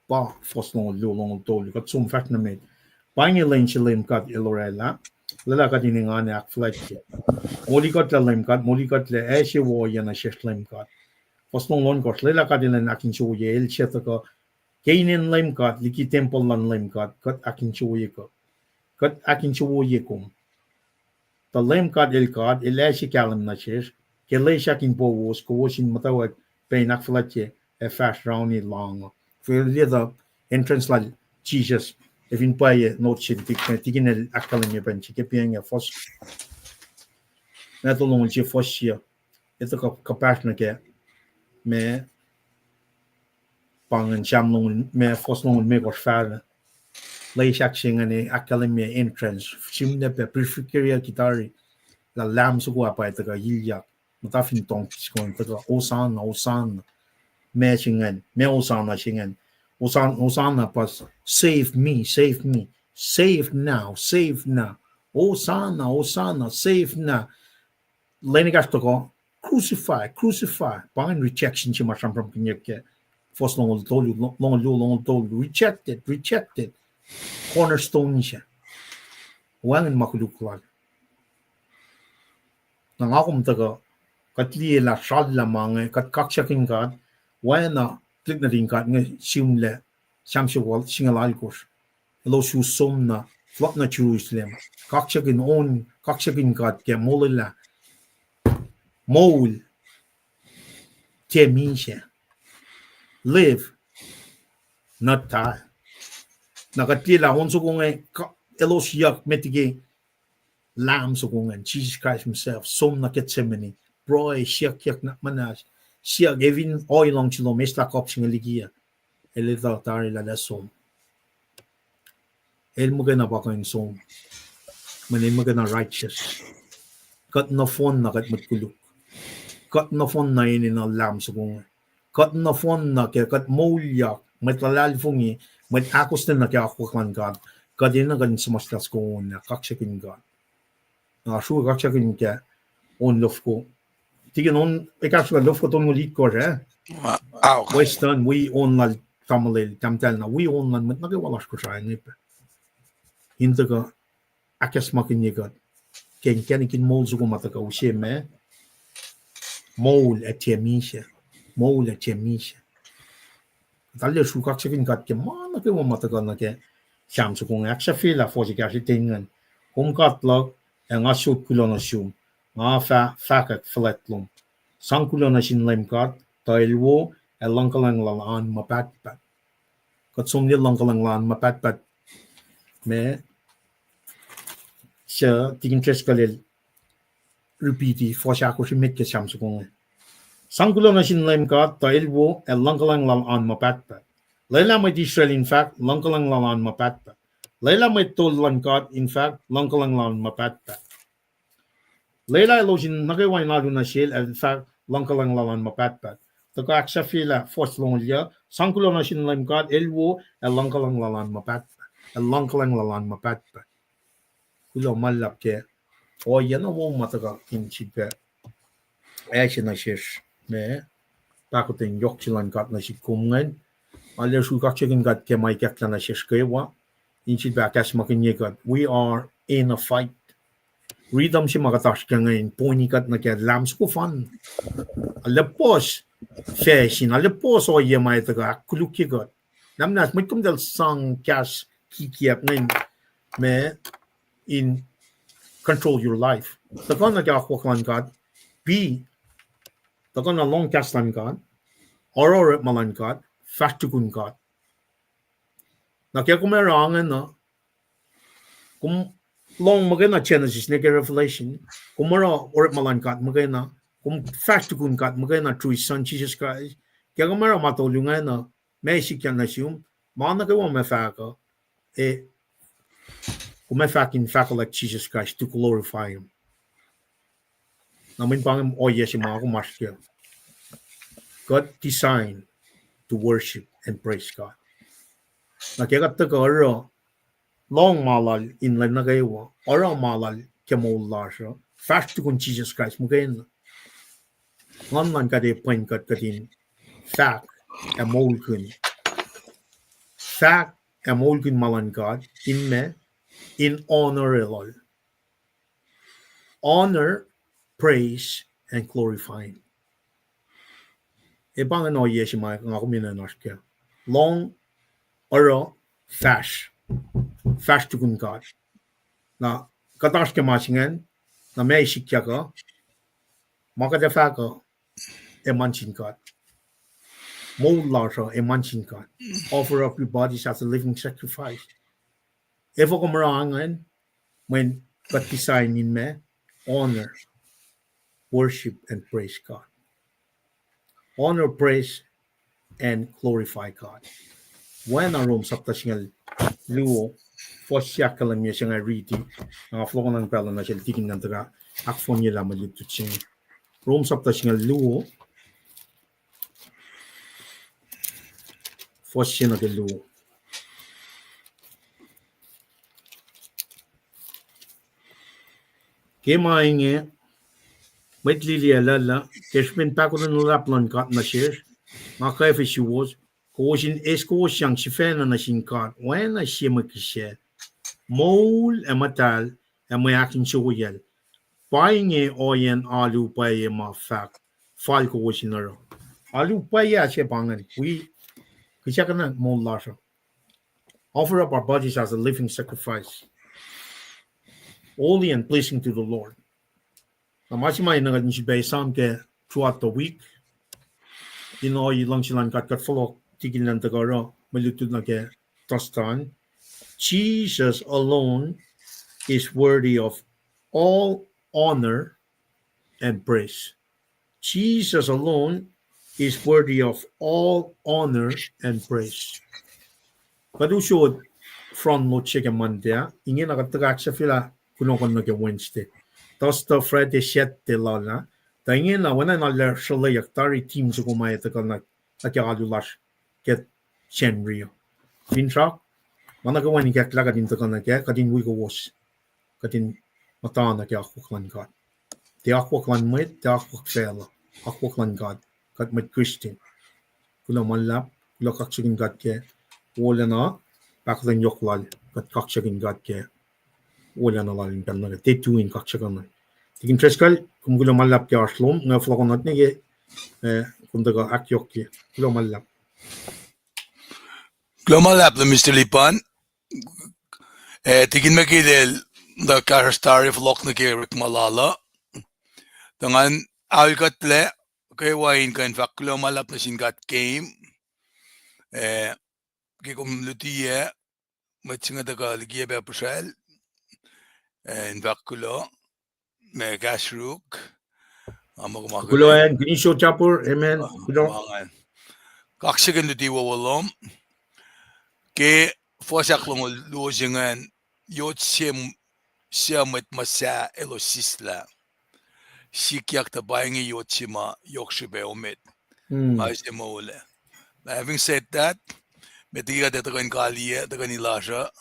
B: Ba fos long long tol kat sum fak na met. Paing len chilim kat ilorela. Lala kat iningane ak fletche. Moli kat la lem kat moli kat le eshe wo yana sheshlem kat. Fos long lon kat lala kat ilan akin show ye el cheta ka kainin lem kat liki temple lan lem kat akin show ye ka. Kat akin show ye kum. Ta lem kat el eshe kalam na shesh. Kele shakin powos ko washin mutawaek Paing ak fletche a fast round it long. For the entrance like Jesus if in paye no chit tikin el akalam ben chike piang ya fos. Na to long chi fos ya. Ito ka compassion ke me pangan cham long me fos long me ko fa lay shaking ani akalam entrance sim de pe prefectural kitari la lam su ko pa ito ka yiyak mutafin tong ko ito osan me chingan me osana chingan osana pas save me save now osana save na lenigas to ko crucify Paing rejection si masam from kinyek first long told you rejected cornerstone siya wangin makuluklan nang akom taga katli la shal la mange kat kaksakin kat wana klik na din kat nge simle samsewal singalal kos lo su somna flop na Jerusalem kaksakin kat ke molila Moul temisha live not die nakatila on so kung elos yak metige lamb so kung Jesus Christ himself som na Gethsemane broy siak yak na manas siak evin oil long chilo mesla kop sing likiyac elita tari la som el magana ba ko som manin magana righteous kat na phone na kat matkuluk kat na phone na in na lamb so kung kat na phone na ke kat Moul yak matalal fungi met akos na kya akoklan God kadina gan sumastas ko na kaksakin God na sure kaksakin kya on lof ko tigin on ikas ga lof ko ton ulit ko western we on na tamale tamtal na we on na met nagawalas ko sa ni hinta ka akas makin ni God ken kin Moul zo ko mataka useme Moul atiamisha 달려 수각적인 같게 많아 그 뭐마다가 게 샴수공 액샤필라 포지가시 땡은 공갓럭 앵아쇼 쿨로나슈 마파 파카 플랫룸 상쿨로나신 렘갓 타일wo 엘랑kalanglan an mapatpat katsumni langkalanglan mapatpat me siya tigin treskalel repeati fosako si metke 샴수공 Sangkulonashin lemkat tailwo langkalanglan an mapatpat. Layla may Israel in fact langkalanglan an mapatpat. Layla may tolangkat in fact langkalanglan mapatpat. Layla iloshin nagawain lalo na shil in fact langkalanglan an mapatpat. Taka aksafila first long liya sangkulonashin lemkat elwo langkalanglan an mapatpat. Langkalanglan an mapatpat. Kulo malap ke o yan o mataga kinchipe. Action na shish. Me pakutin yokchilan kat na si kumngan aler su kaksakin kat ke mai kaklan na shishkewa inchid bakas makinyekat we are in a fight freedom si makatash ka ngayon poni kat na kaya lams ko fun alepos fashion alepos o yemay taga kulukikat namnas may kumdal sang kas kikiap ngayon me in control your life takon na kaya kwaklan kat B Takon na long kastan God, oror malan God, fastukun God. Na kaya kumerangan na, kung long magana Genesis na kaya Revelation, kumara oror malan God, magana, kung fastukun God, magana through His Son Jesus Christ, kaya kumara matulungan na, may sikyan na siyum, maana kayo mefaka, kumefakin faka like Jesus Christ to glorify Him. Namin pang yes yung mga kumaskya. God designed to worship and praise God. Nakikat ka aro long malal in lang na kayo aro malal ke Moul siya. Fast kun Jesus Christ mo kayo. Ngon lang ka de point kat katin fact a Moul kun. Fact a Moul kun malan God in honor elol. Honor, praise, and glorifying. Ibang ano yes yung mga kuminanas kaya. Long, aro, fast tukun God. Na katas ka masingan, na may sikya ka, makadafa ka, emanchin God. Moul siya, emanchin God. Offer up your bodies as a living sacrifice. If ako marangan, when katisayin in me, honor, worship, and praise God. Honor, praise, and glorify God. When a room sa tashingal luo, fosya ka lang niya siya nga reading, ang flow ng pala na siya tikin ng taga, akfon niya lamang yung tutsing. Room sa tashingal luo, fosya na luo. Kaya inge, met lilia lala kesmen pa ko lulap lan kat na share ma ka fi wiowos ko jin esko yang sifen na sin kat when a shima kishe Moul e matal e mwe akin shoyel Paing oyen alu paye ma fak fal ko jin alu paye a che bangan we kishakana Moul lasha offer up our bodies as a living sacrifice holy and pleasing to the Lord. Namashima na gadin si Baysam ke throughout the week. You know, you lang silang kat follow tigil ng tagaro malutod na ke tostan. Jesus alone is worthy of all honor and praise. Jesus alone is worthy of all honor and praise. Kadusod from no chicken mandia, inge nakatagak sa fila kunokon na ke Wednesday. Tosto Friday siete lana. Taingin na wana na ler shala yaktari team sa kumaya takal na alulas get chen rio. Fintra, mana gawa ni kakla kadin takal na kaya kadin wiowos. Kadin mata na kaya akwaklan God. Ti akwaklan mwet, ti akwakfela. Akwaklan God. Kat met Christian. Kula malap, kula kaksakin God kaya. Wala na, paklan yoklal. Kat kaksakin God kaya. Wala na lalim kan na te tuin kaksakan na. Tikin treskal kum gulo malap ke arslom nga flokonat nege kum daga akyok ke gulo malap.
A: Lulap the Mr. Lipan. Tikin makidel the kahstari flokna ke rik malala. Tangan alkatle kay wain kan fak lulap na singat game. Kikum lutiye matsinga daga likiyac pacl. In vakulo me gasruk.
B: Gulo en ginisho chapur amen. Gulo
A: Kaksakin luti wawalom. Ke fosaklong luosingan yot siamet masa elosisla. Likiyac ta Paing yot sima yokshibe omet. Maise Moul. Having said that, metiga detakan kaliye detakan ilasha.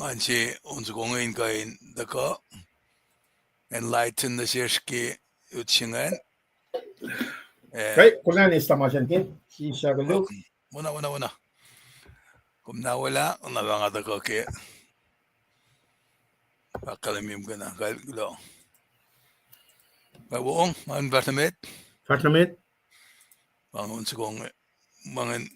A: Anche onze gongen kain daka enlighten the shirski utsingan.
B: Right, kunan istamasyan kin. Si Shagalu.
A: Wana. Kung nawala, nabanga daka ke pakalimim ka na. Kalgulo. Babuong, man batamit.
B: Fatlamit.
A: Bangon sa kong mga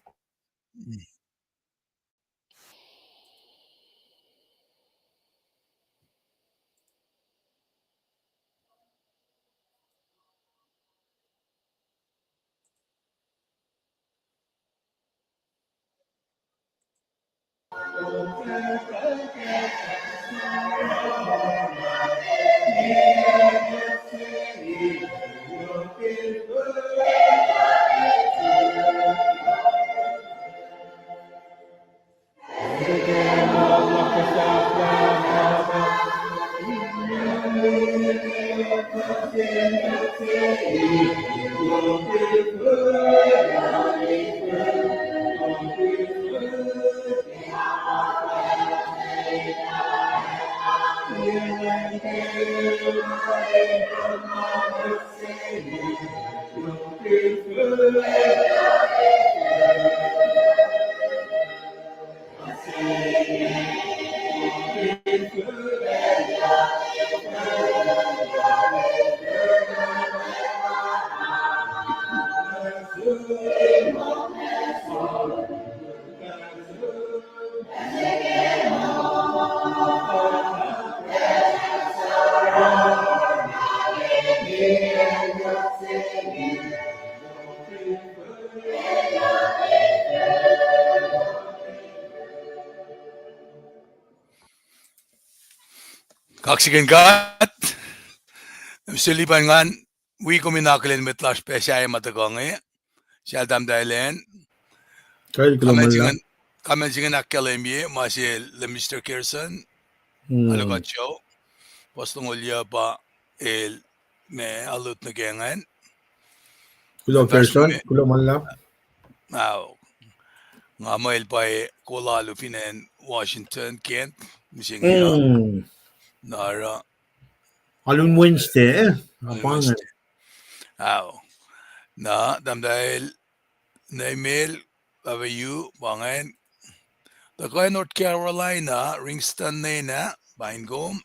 A: kaksakin kat. Mr. Lipan we kuminakilin metlash pe siya matagongi. Siya damdailen.
B: Kay gulo malap.
A: Kamen akkelemye masih le Mr. Kirsten. Alagacho. Postong ulya pa me alut na gengan.
B: Gulo Kirsten, gulo malap.
A: Nga mail pa kola lupinen Washington, Kent. Mising niya. Nara
B: Alun Wednesday, Paing.
A: Aw. Na dahil na email you bangen. The North Carolina Ringston na Baingom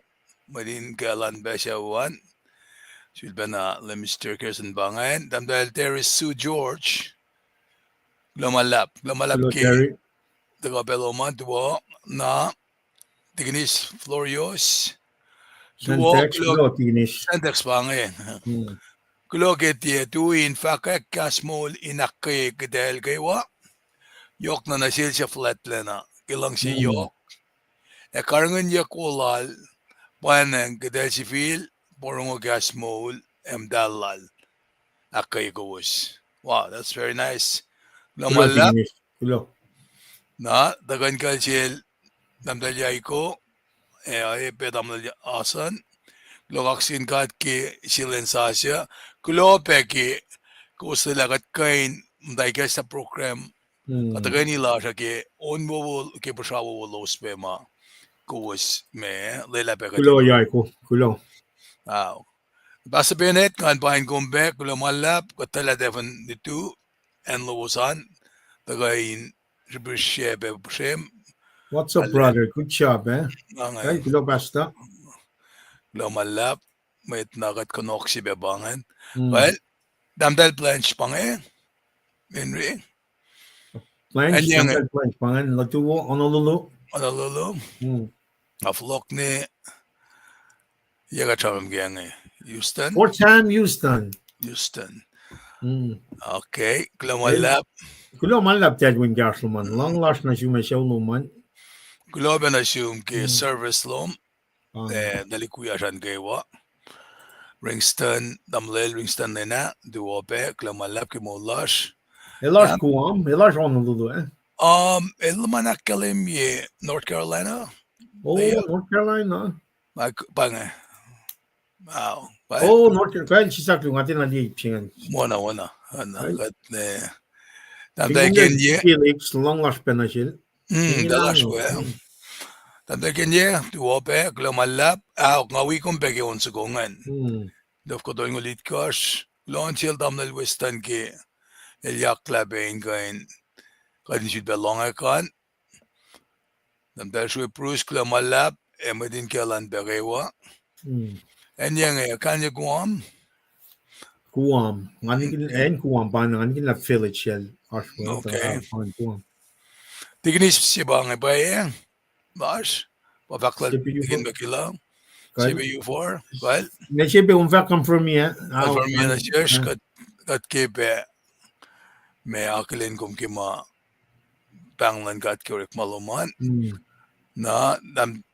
A: Marin Galan Beshawan. Should be na Lemister Kirsten bangen. Dahil there is Sue George. Lumalap ki
B: Terry.
A: the Gabeloman duo na Tignis Florios.
B: Sentex, no, Tinish.
A: Sentex bangen. Kuloget ye tuin fakak kasmol inakke kedel kaywa. Yok na nasil siya flatlena. Kilang si yok. E karangan ya kulal. Panang kedel si fil. Borongo kasmol emdalal. Akkay gawos. Wow, that's very nice.
B: Kulo
A: Lumalap
B: Tinish. Kulo.
A: na dagan kalsil damdalyay ko. Ay pedamdalya asan. Lokaksin kat ki silensasya. Kulo peki kusalagat kain mdaikas sa program. Katagan nila siya ki onwo ki pasawo los pema kuwas me lelapek.
B: Kulo Yaiko. Kulo.
A: Wow. Basta benet kan pahin kumbe kulo malap katala defan ditu en lowosan tagain ribishe be pushem.
B: What's up, brother? Good job, eh?
A: Angay.
B: Kulo basta.
A: Kulo malap may nakat konoksi be bangan. Well, damdal planch pangen. Henry.
B: Planch,
A: Anyang
B: planch, Pangan, Latuo, Honolulu.
A: Honolulu. Aflok ni yaga chawam gyang Houston.
B: Fourth time Houston.
A: Houston. Okay. Kulo
B: Kulo Malap Tedwin Gasselman. Long lost na siya show man.
A: Kulo ben assume ki service lom. Nalikuyasan kaywa. Ringston, damlel Ringston na duo pe kulo malap ki molash.
B: Elas Guam, Elas Honolulu, eh?
A: Ilmanak kalim ye North Carolina.
B: Oh, North Carolina.
A: Paing. Wow.
B: Oh, North Carolina. She's actually natin na di chingan.
A: Wana. Kat ne.
B: Damday
A: Kenye.
B: Felix, long lost penashil.
A: Dalas well. Damday kenye duo pe kulo malap. Ngawi kong peke on sugongan. Daf ko doing ulit kash. Launchil damnal western ki likiyac Paing kain. Kadin should be longer kan. Damdal shwe prus kulo malap. Emedin kalan berewa. Yang kanya Guam.
B: Guam. Ngani en Guam ba ngani la village shell.
A: Okay.
B: Guam.
A: Tignis si bang bayang. Bas. Pabaklat tigin bakila. CBU4. Well.
B: Neshe be un vacuum from me.
A: For me na church kat kepe. Me akalin kum kima panglan kat korek maluman. Na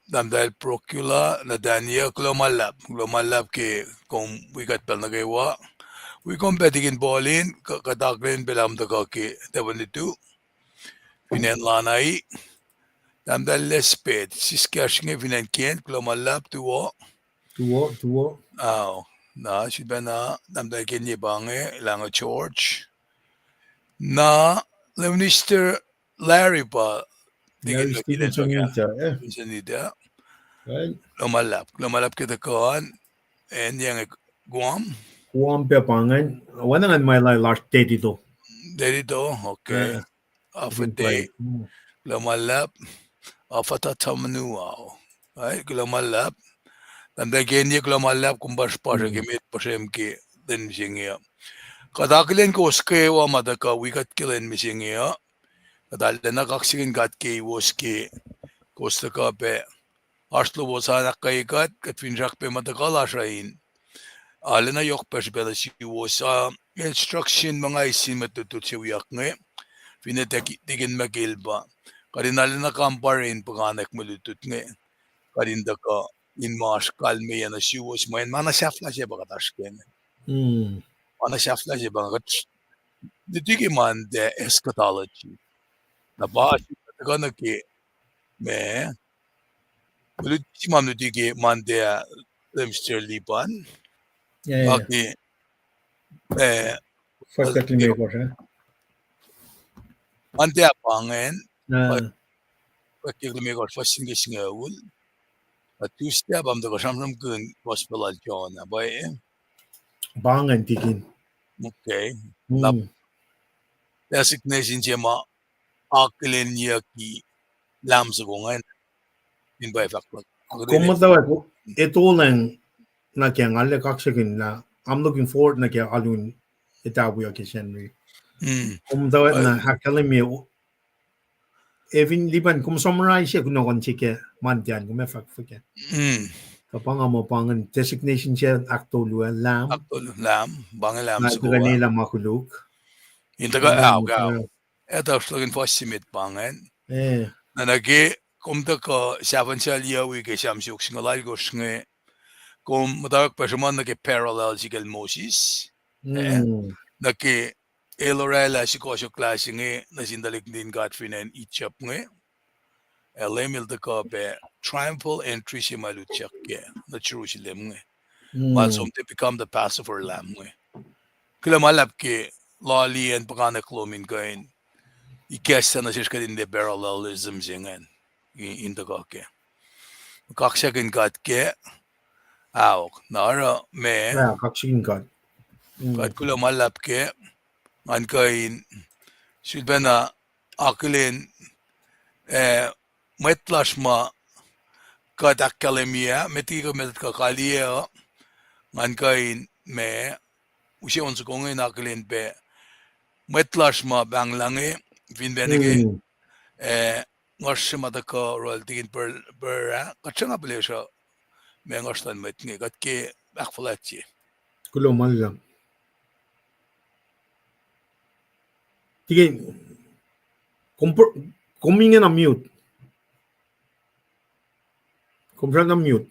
A: damdal procula na Daniel Glomalab ke kung wikat pel nagawa. We kung betigin ballin kataklin belam daga ke 72. Pinen lanay. Damdal lesped. Siskashing pinen kent Glomalab tuwo.
B: Tuwo.
A: Na siya na damdal kenye bange lang George. Na Minister Larry pa.
B: Larry Stevenson
A: nita. Lumalap kita kawan. And yang Guam.
B: Guam pe pangan. Wana ngan my last day dito.
A: Okay. After day. Lumalap. After tamanuaw. Right? Lumalap. Tanda kenya lumalap kumbas pasha kimit pashem ki din misingya. Kadakilin ko skewa madaka wikat kilin misingya. Kadalda na kaksakin kat ki woski kosta ka pe arslo wosanak kaikat kat finjak pe matakala shain alena yok persbela si wosa instruction mga isin matutut si wiyak nge finetek tigin magilba kadinal na kamparin panganak malutut nge kadinda ka in mas kalme yan si wos main mana shafla siya bakatashken mana shafla siya bakat ditigi man de eschatology na ba ka na ki me ulit si manu digi mande lemster lipan aki
B: Perfectly made for her.
A: mande pangen pagkikli me gor fasing gising ul Tuesday bam da samsam kun gospel al jona boy.
B: Bangan tikin.
A: Okay. Lap designation jema akollah ki lam sugungan in boy faklo.
B: Kung mutawaek ko, ito lang na kaya ngale kaksakin na I'm looking forward na kaya alun itabu ya kishenri. Kung mutawaek na hakalim yo even liban kung summarize siya kung nakon chike mantian kung may fakfake. Kapag mo pangan designation siya akto luwa lam.
A: Akto lam bang lam
B: Na
A: sugungan.
B: ganila makuluk.
A: Intaga gaw. Ito slogin for simit bangan. Na nagi kumta ko saban siya liyawi kay samsuk singalay ko singe kung matarak pa siya nagi parallel sigal Moses. Naki elorela si ko siya klase nge na sindalik din Godfrey na ichap nge. Elemil da ko be triumphal entry si malutsak ke na churu si lem nge. Malsom to become the Passover lamb nge. Kila malap ke lali and pakana klomin kain. Ikesa na siya kadin de parallelism zingan. In the koke. Kaksakin kat ke awak nara me
B: KahsInKol.
A: kat kula malap ke an kain sudbena akollah mwet ma kat akkelemia meti ko met kakalia an kain me usi on su kongen akollah be mwet ma banglange fin benege ngorshima da ko royal tigin per kachanga plesha me ngorstan met nge kat ke akfalachi
B: Kulo malang. Sige, kumingin na mute. Kumpra na mute.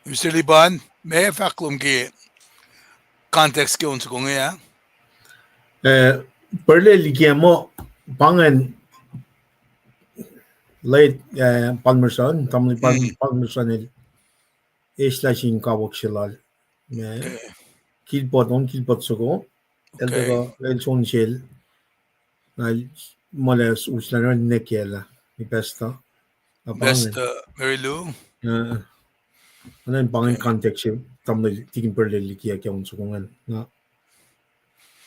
A: Mr. Liban, may faklum ki context ke unsa ko nga
B: Perle likiyac mo pangan late Palmerson, tamli Palmerson el islashin kawak silal. Kilpot sugo. El daga el son shell. Na moles uslanan nekela. Mi pesta.
A: best Mary Lou.
B: Ano yung pangin context yung tamno tigin per likiyac yung sukungan na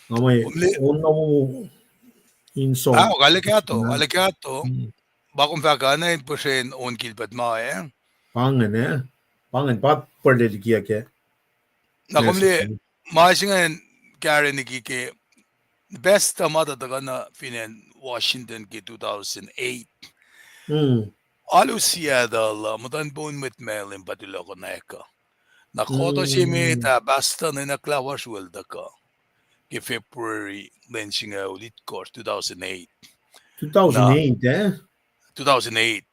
B: may una mo insong
A: Alikato. Bakom faka na yun po siya on kilpat mo
B: pangin pa per likiyac
A: Nakumli, maasingan Karen ni Kike, best mata taga na finan Washington ki 2008. Alu siya dal, mutan po mit melin patilo ko na eka. Nakoto siya mita basta na naklawas welda ka. Ki February lensing ulit course 2008.
B: 2008
A: 2008.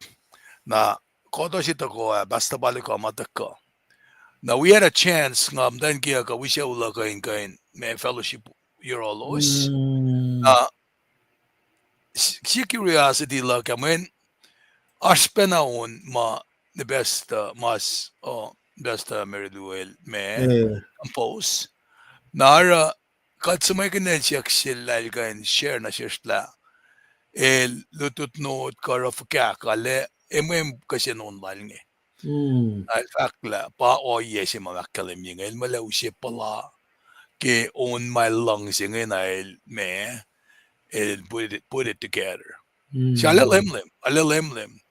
A: Na koto siya ko basta balik ko mata ka. Now we had a chance ngam dan kia ka wisha ula kain may fellowship year always. Si curiosity la kamen aspena on ma the best mas best meriduel me compose. Nara katsumay kenen siya ksilal kain share na shirtla el lutut noot karaf kakale kasi noon balnge. Alfakla pa oye si makalim yung el malaw siya pala ke on my lungs yung el me el put it together. Siya alalimlim.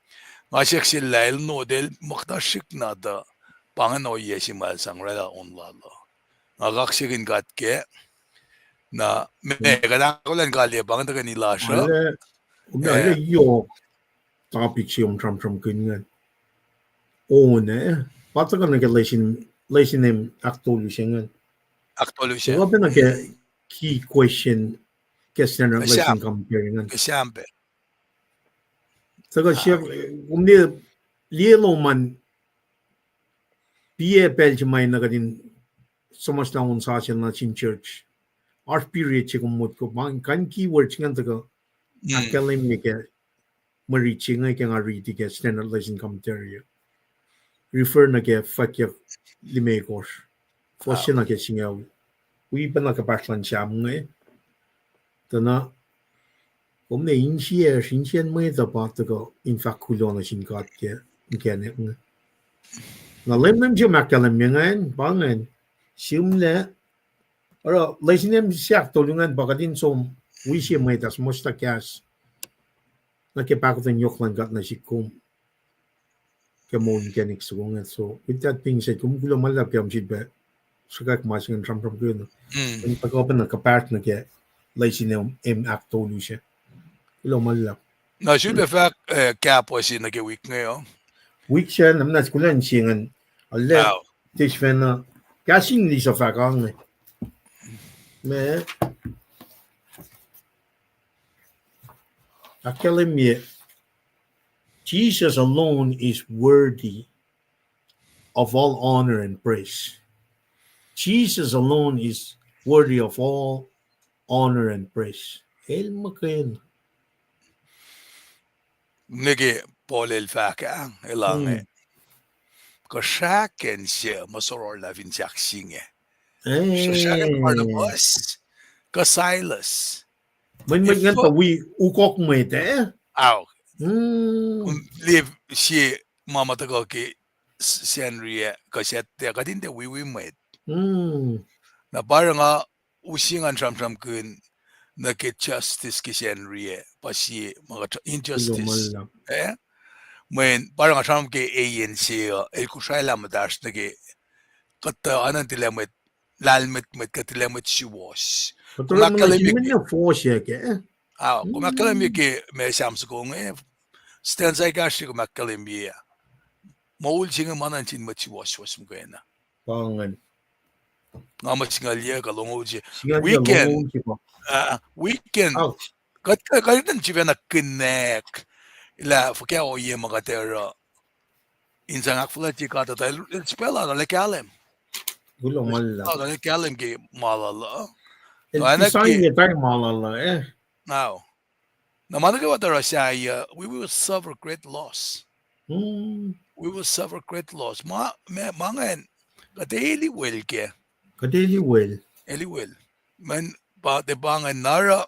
A: Nga siya sila el no del maktasik na da pangan oye si malsang rela on lalo. Nga kaksakin kat ke na me kadakulan kali pangan taga nila siya.
B: Ale yo topic siyong tram kunyan. Oana, patsa ka nag-lesson name actualization.
A: Actualization.
B: So, what na key question question na lesson comparing.
A: Example.
B: So, siya, lielo man, pacl siya may nagadin sumas lang sa siya na sin church. Our period siya kumot ko. Kan keywords nga taga academic ma-reaching nga read ka standard lesson commentary. Refer na ke fakya limekos. Fosya na ke singaw. We pa na kapaslansyam nga Tana, om na insiya, sinsiyan mo ito pa ito in fact kulo na singkat ke. Nga nga. Nalim siya makalam niya ngayon. Pangan. Simla. Aro, lesson siya tulungan baka din so we siya mo ito. Musta kyas. Nakipakot ang yoklan kat na sikum. Moul mechanics so with that being said kung gulo malap kaya ba saka kumasing tram ko no yung pag-open na kapart na kaya laisi na actually siya gulo malap
A: na should be fact kapo si nag-week ngayon
B: week siya naman na kulan siya nga ala tish fan na kasing di sa fakang me academy Jesus alone is worthy of all honor and praise. Jesus alone is worthy of all honor and praise. El makain.
A: Nige Paul el faka elange. Kaksakin siya masoror la Tiac singe. Kaksakin Barnabas. Silas.
B: May nga we ukok mo ito
A: Aw. Live si mama tago ki Henry kasi kadin de we met. Na parang nga usingan tram kun na ke justice ki Henry pa si mga injustice. When parang tram ke ANC el Kosrae madash na ke kata anan tilamet lalmet met katilamet wiowos.
B: Kumakalimik niya force ke.
A: Kumakalimik may samso ko Stand sa kasi kumakalimik Moul singa manan sin wiowos mo kaya na.
B: Pangan.
A: Nga masingalya kalungo siya. Weekend. Kailan siya na connect. Ila fakya o iya mga tera. Insang akfula siya kata tayo. Spell out, alikalim.
B: Gulong malala.
A: Alikalim kay malala.
B: Design niya tayo malala
A: Now, naman nagawa tara siya, we will suffer great loss. We will suffer great loss. Mga kadeli well ke.
B: Kadeli well.
A: Eli well. Man, pa te bangan nara,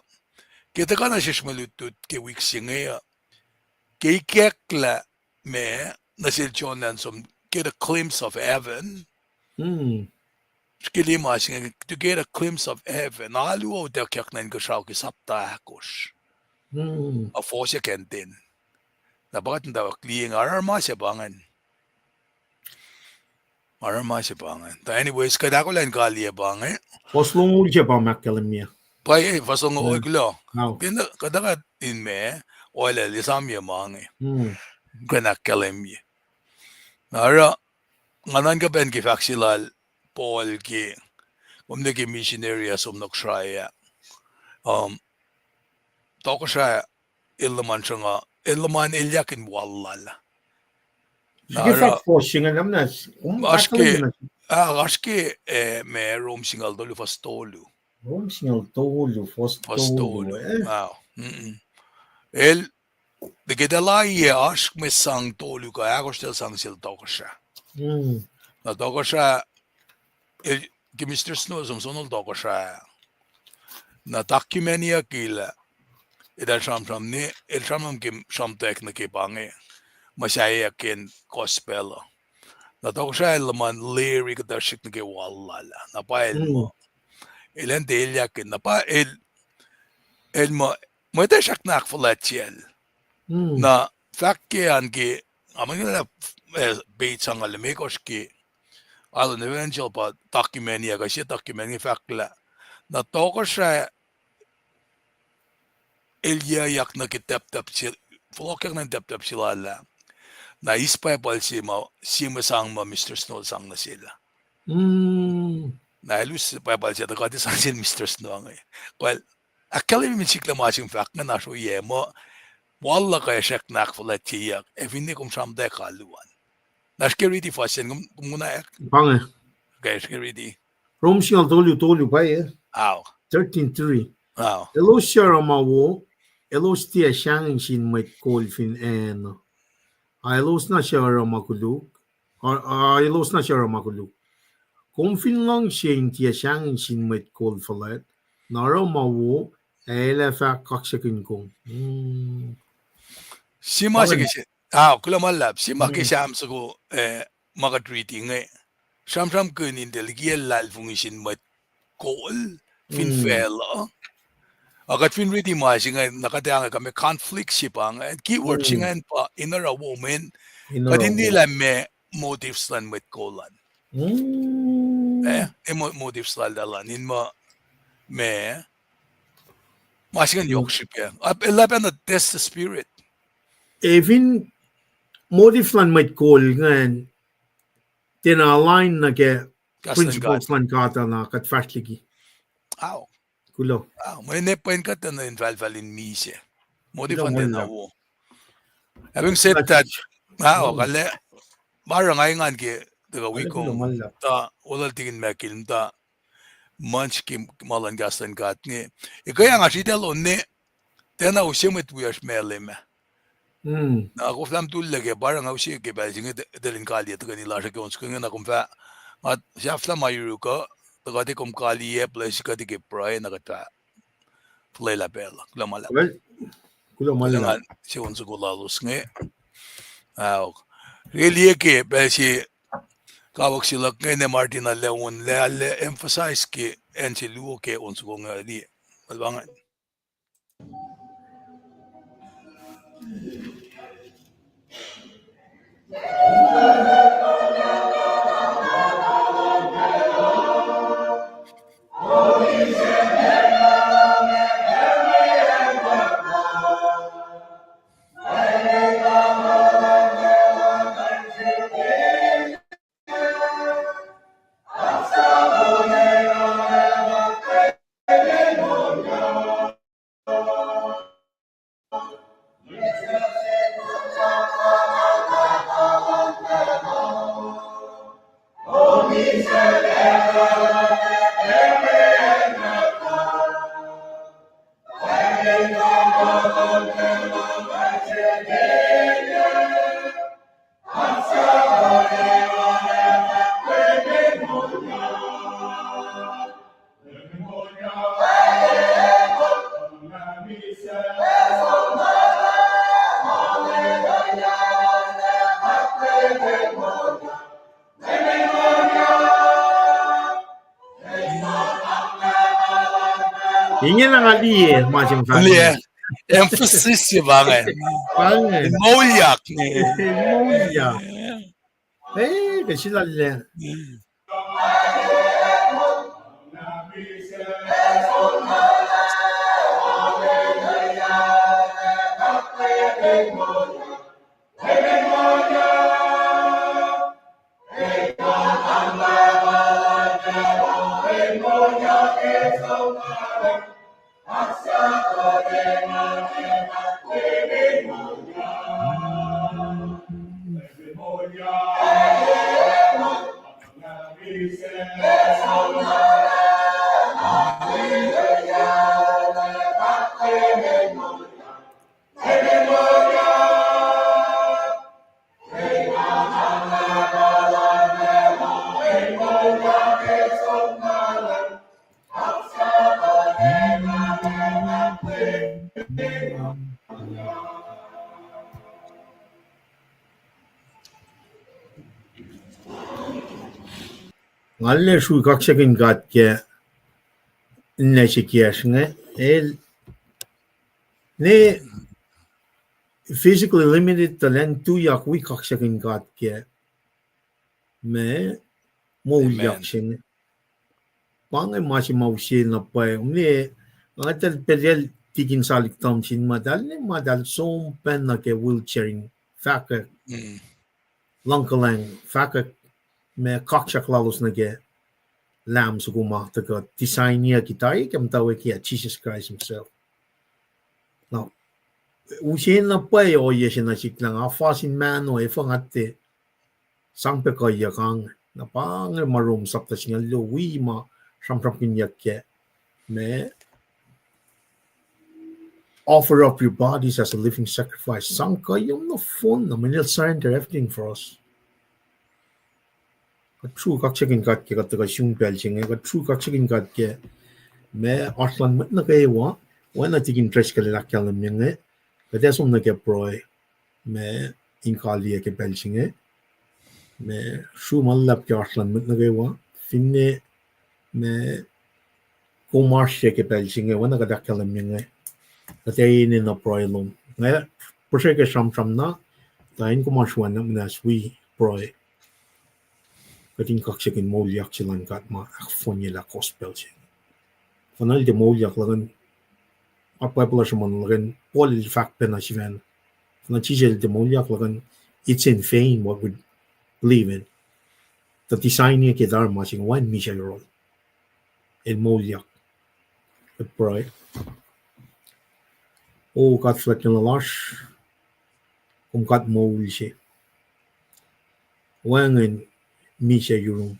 A: kita ka na siya malutut ke week siya ngaya. Kay kekla, me nasilchonan som get a glimpse of heaven. Skilimasing to get a glimpse of heaven. Alu o kyak nan gushaw ki sapta hakush. A fosya kentin. Na bakit daw kliyeng arama siya bangan. Arama siya bangan. Anyways, kada ko lang kaliya bangan.
B: Oslong ul siya ba makkalimya?
A: Pay fasong oiglo.
B: Now.
A: Kada ka in me oile lisamya mangi. Kana kalimya. Nara nganan ka ben ki faksilal Paul ki ki missionary som Kosrae. Kosrae ilman nga ilman ilyakin wallala.
B: Sige fakt forskning nam nas.
A: Aske me rom singal dolu fastolu.
B: Rom singal dolu fastolu.
A: Wow. El de gedalai ask me sang tolu ka agostel sang sil Kosrae. Na Kosrae el ki Mr. Snow som sonol Kosrae. Na takimenia kila. Idal sham ni el shamam kim sham tek na ki Paing. Masaya ken gospel. Na Kosrae man lyric da shik na ki wallala. Na pa el mo. Elen delyakin na pa el mo da shak nak fulatiel. Na fakke anki amangila beit sangal mekoski alun evangel pa takimenia ka siya takimenia fakla. Na Kosrae likiyac na kitap-tap sila. Fulokyak na tap-tap sila la. Na ispay pal sima sang ma Mr. Snow sang na sila. Na ilus pay pal siya takati sang sila Mr. Snow ngay. Well, akala mi sikla masing fak na naso yemo. Walla kaya siya nakfulat Tiac. Hindi kum samday kaluan. Nashkiriti fasin kum muna ek.
B: Paing.
A: Okay, shkiriti.
B: Rom singal dolu pa
A: Aw.
B: 13-3.
A: Aw.
B: Elo sharama wo. Elos tia shangin sin mwet fin en. Elos na sharama kuluk. Elos na sharama kuluk. Kung fin lang siya tia shangin sin mwet falet. Narama wo. Fa kaksakin kong.
A: Sima sige siya. Kulamalap. Sima kisam sago magatreating ngay. Sham kunin deligiyal lalfung isin mwet kol. Fin fela. Agat fin ready masing nga nakatanga kami conflict siya pa nga. Keyword siya nga pa inner a woman. Kat hindi lang may motives lang with kolan. Motives lang dalan. In mo may masing nga yokship yan. Laban na test the spirit.
B: Even motives lang with kol nga tina-align na ke principles lang kata na kat fastligi.
A: Aw.
B: Kulo.
A: May nepain ka na invalvalin misya. Modifan din na wo. Having said that, kala, marang ngayon ki, taga wikong, wala tingin makilm ta, manch kim malan gastan kat ni. Kaya nga siya talon ni, tena usimit wiyas melim. Na ako flam tulag parang nga usiya ki, bali dalin kali at kanila siya kung nga na kumfa, at siya flam ayuru ka, takati kum kaliye plus kati ke pray nakata play la bella kulamala kulamala si unso kulalos nge really ke basi kawak sila ne Martina Leon le emphasize ke ensi luo ke unso ko nga di malbangan
B: inge na nga liye macam
A: Liye. Emphasis ya bang.
B: Paing.
A: Mouliak.
B: Moul. Kasi lalle. Ngalle Srui kaksakin ke ne sikiasnge ne physically limited talent Tiac we kaksakin ke me Moul yaksin. Pange masi mausi na pa ne ngatal pedel tikin salik tamsin madal som pen na ke wheelchairing faka langkalang faka me kaksak lalos na ke lamb suguma to go design ya kitai kam mutawaek ya Jesus Christ himself. Now, usin na pa o yesin na siklang afasin man o efangate sangpe ko ya kang na pang marum sapta singa lo wi ma sampram kinyak ke me offer up your bodies as a living sacrifice. Sangka yung no phone na manil surrender everything for us. True kaksakin ke kataga sung pelching true kaksakin ke me aslan mat na kaywa wana tikin tres ke lakal minge kaya som na ke proy me inkali ke pelching me shu mallap ke aslan mat na kaywa finne me kumarsh ke pelching wana ka dakal minge kaya ini na proy lum me prose ke sam na tain kumarsh wana minas we proy Kating kaksakin Moul yaksilan kat ma akfonye la kospelching. Fanal de Moul yak lagan apa man lagan pol fact pen asivan. Fanal chisel de Moul yak lagan it's in vain what we believe in. The design ke dar matching one misha role. In Moul yak. The bright. Oh kat flat na lash. Kat Moul she. Wangen Misha Yurum.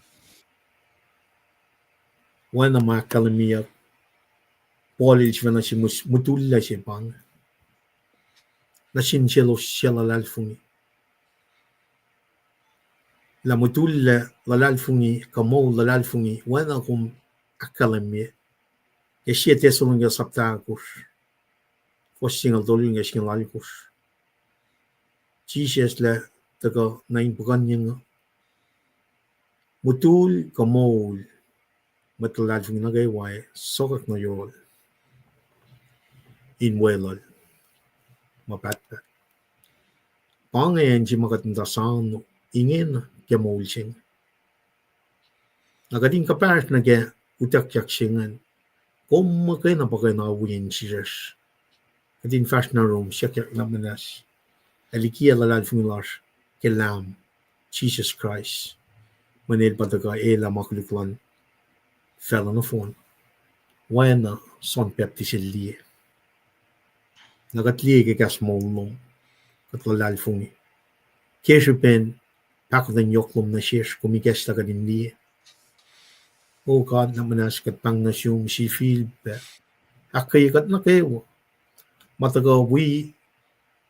B: When a macalamia polish when she must mutulla shepang. La chinchelo shella lalfungi. La mutulla la lalfungi, Moul la lalfungi, when a hum acalamia. A she tesolunga saptakush. For single doling a skin lalikush. Jesus la the go nine buganning. Mutul Moul matalad fung nagay way sokak na yol in welol mapatpat pangayan si makatandasan ingin ke Moul sing nagading kaparas na ke utakyak singan kumakay na pakay na awin Jesus kading fast na room siyak na manas likiyac lalad fung lash ke lamb Jesus Christ Manil pataga ela makuliklan fell on the phone. When son peptisillie. Nagatlie ke gas molno. Katlalal fungi. Keshupen pakden yoklum na shesh kumiges tagadindi. Oh God na manas kat pang nasyum si feel pe. Akketeyac na kayo. Mataga we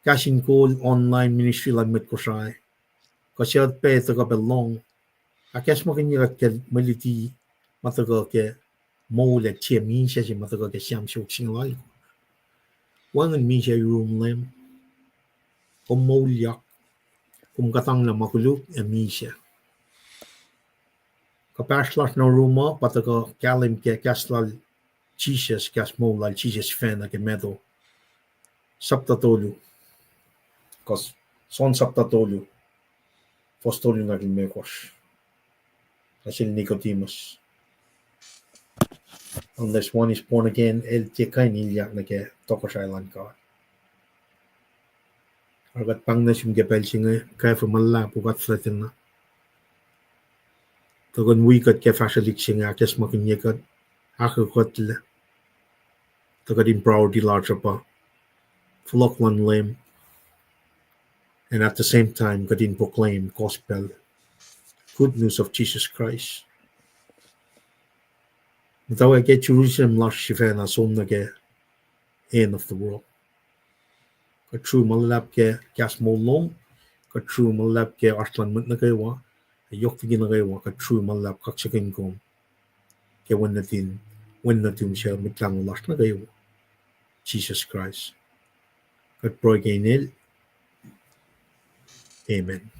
B: KahsInKol online ministry lamit Kosrae. Kasyad pe taga belong. Akas mo kanya ke maliti mataga ke Moul at min siya si mataga ke siyam siya singalay. Wangan min siya room lem. Kung Moul yak. Kung katang na makuluk min siya. Kapaslas na room mo pataga kalim ke kaslal Jesus gas Moul Jesus fan ke medo saptatolu cos son saptatolu postolu na rin mekos kasi Nicodemus unless one is born again el tiakain likiyac na ke Kosrae ka agat pang na sim gepel singe kaya malla pukat flatin na togon wikat ke fasalik singe akes makin yekat akketeyac togadin proud di large pa flock one lamb and at the same time gadin proclaim gospel good news of Jesus Christ mutawaek ke Jerusalem lash shifena somna ke end of the world ka true lulap ke gas Moul ka true lulap ke arslan nukewa yok tigin nukewa ka true lulap kaksakin ke when na tum siya mitlang lash nukewa Jesus Christ God broigenil amen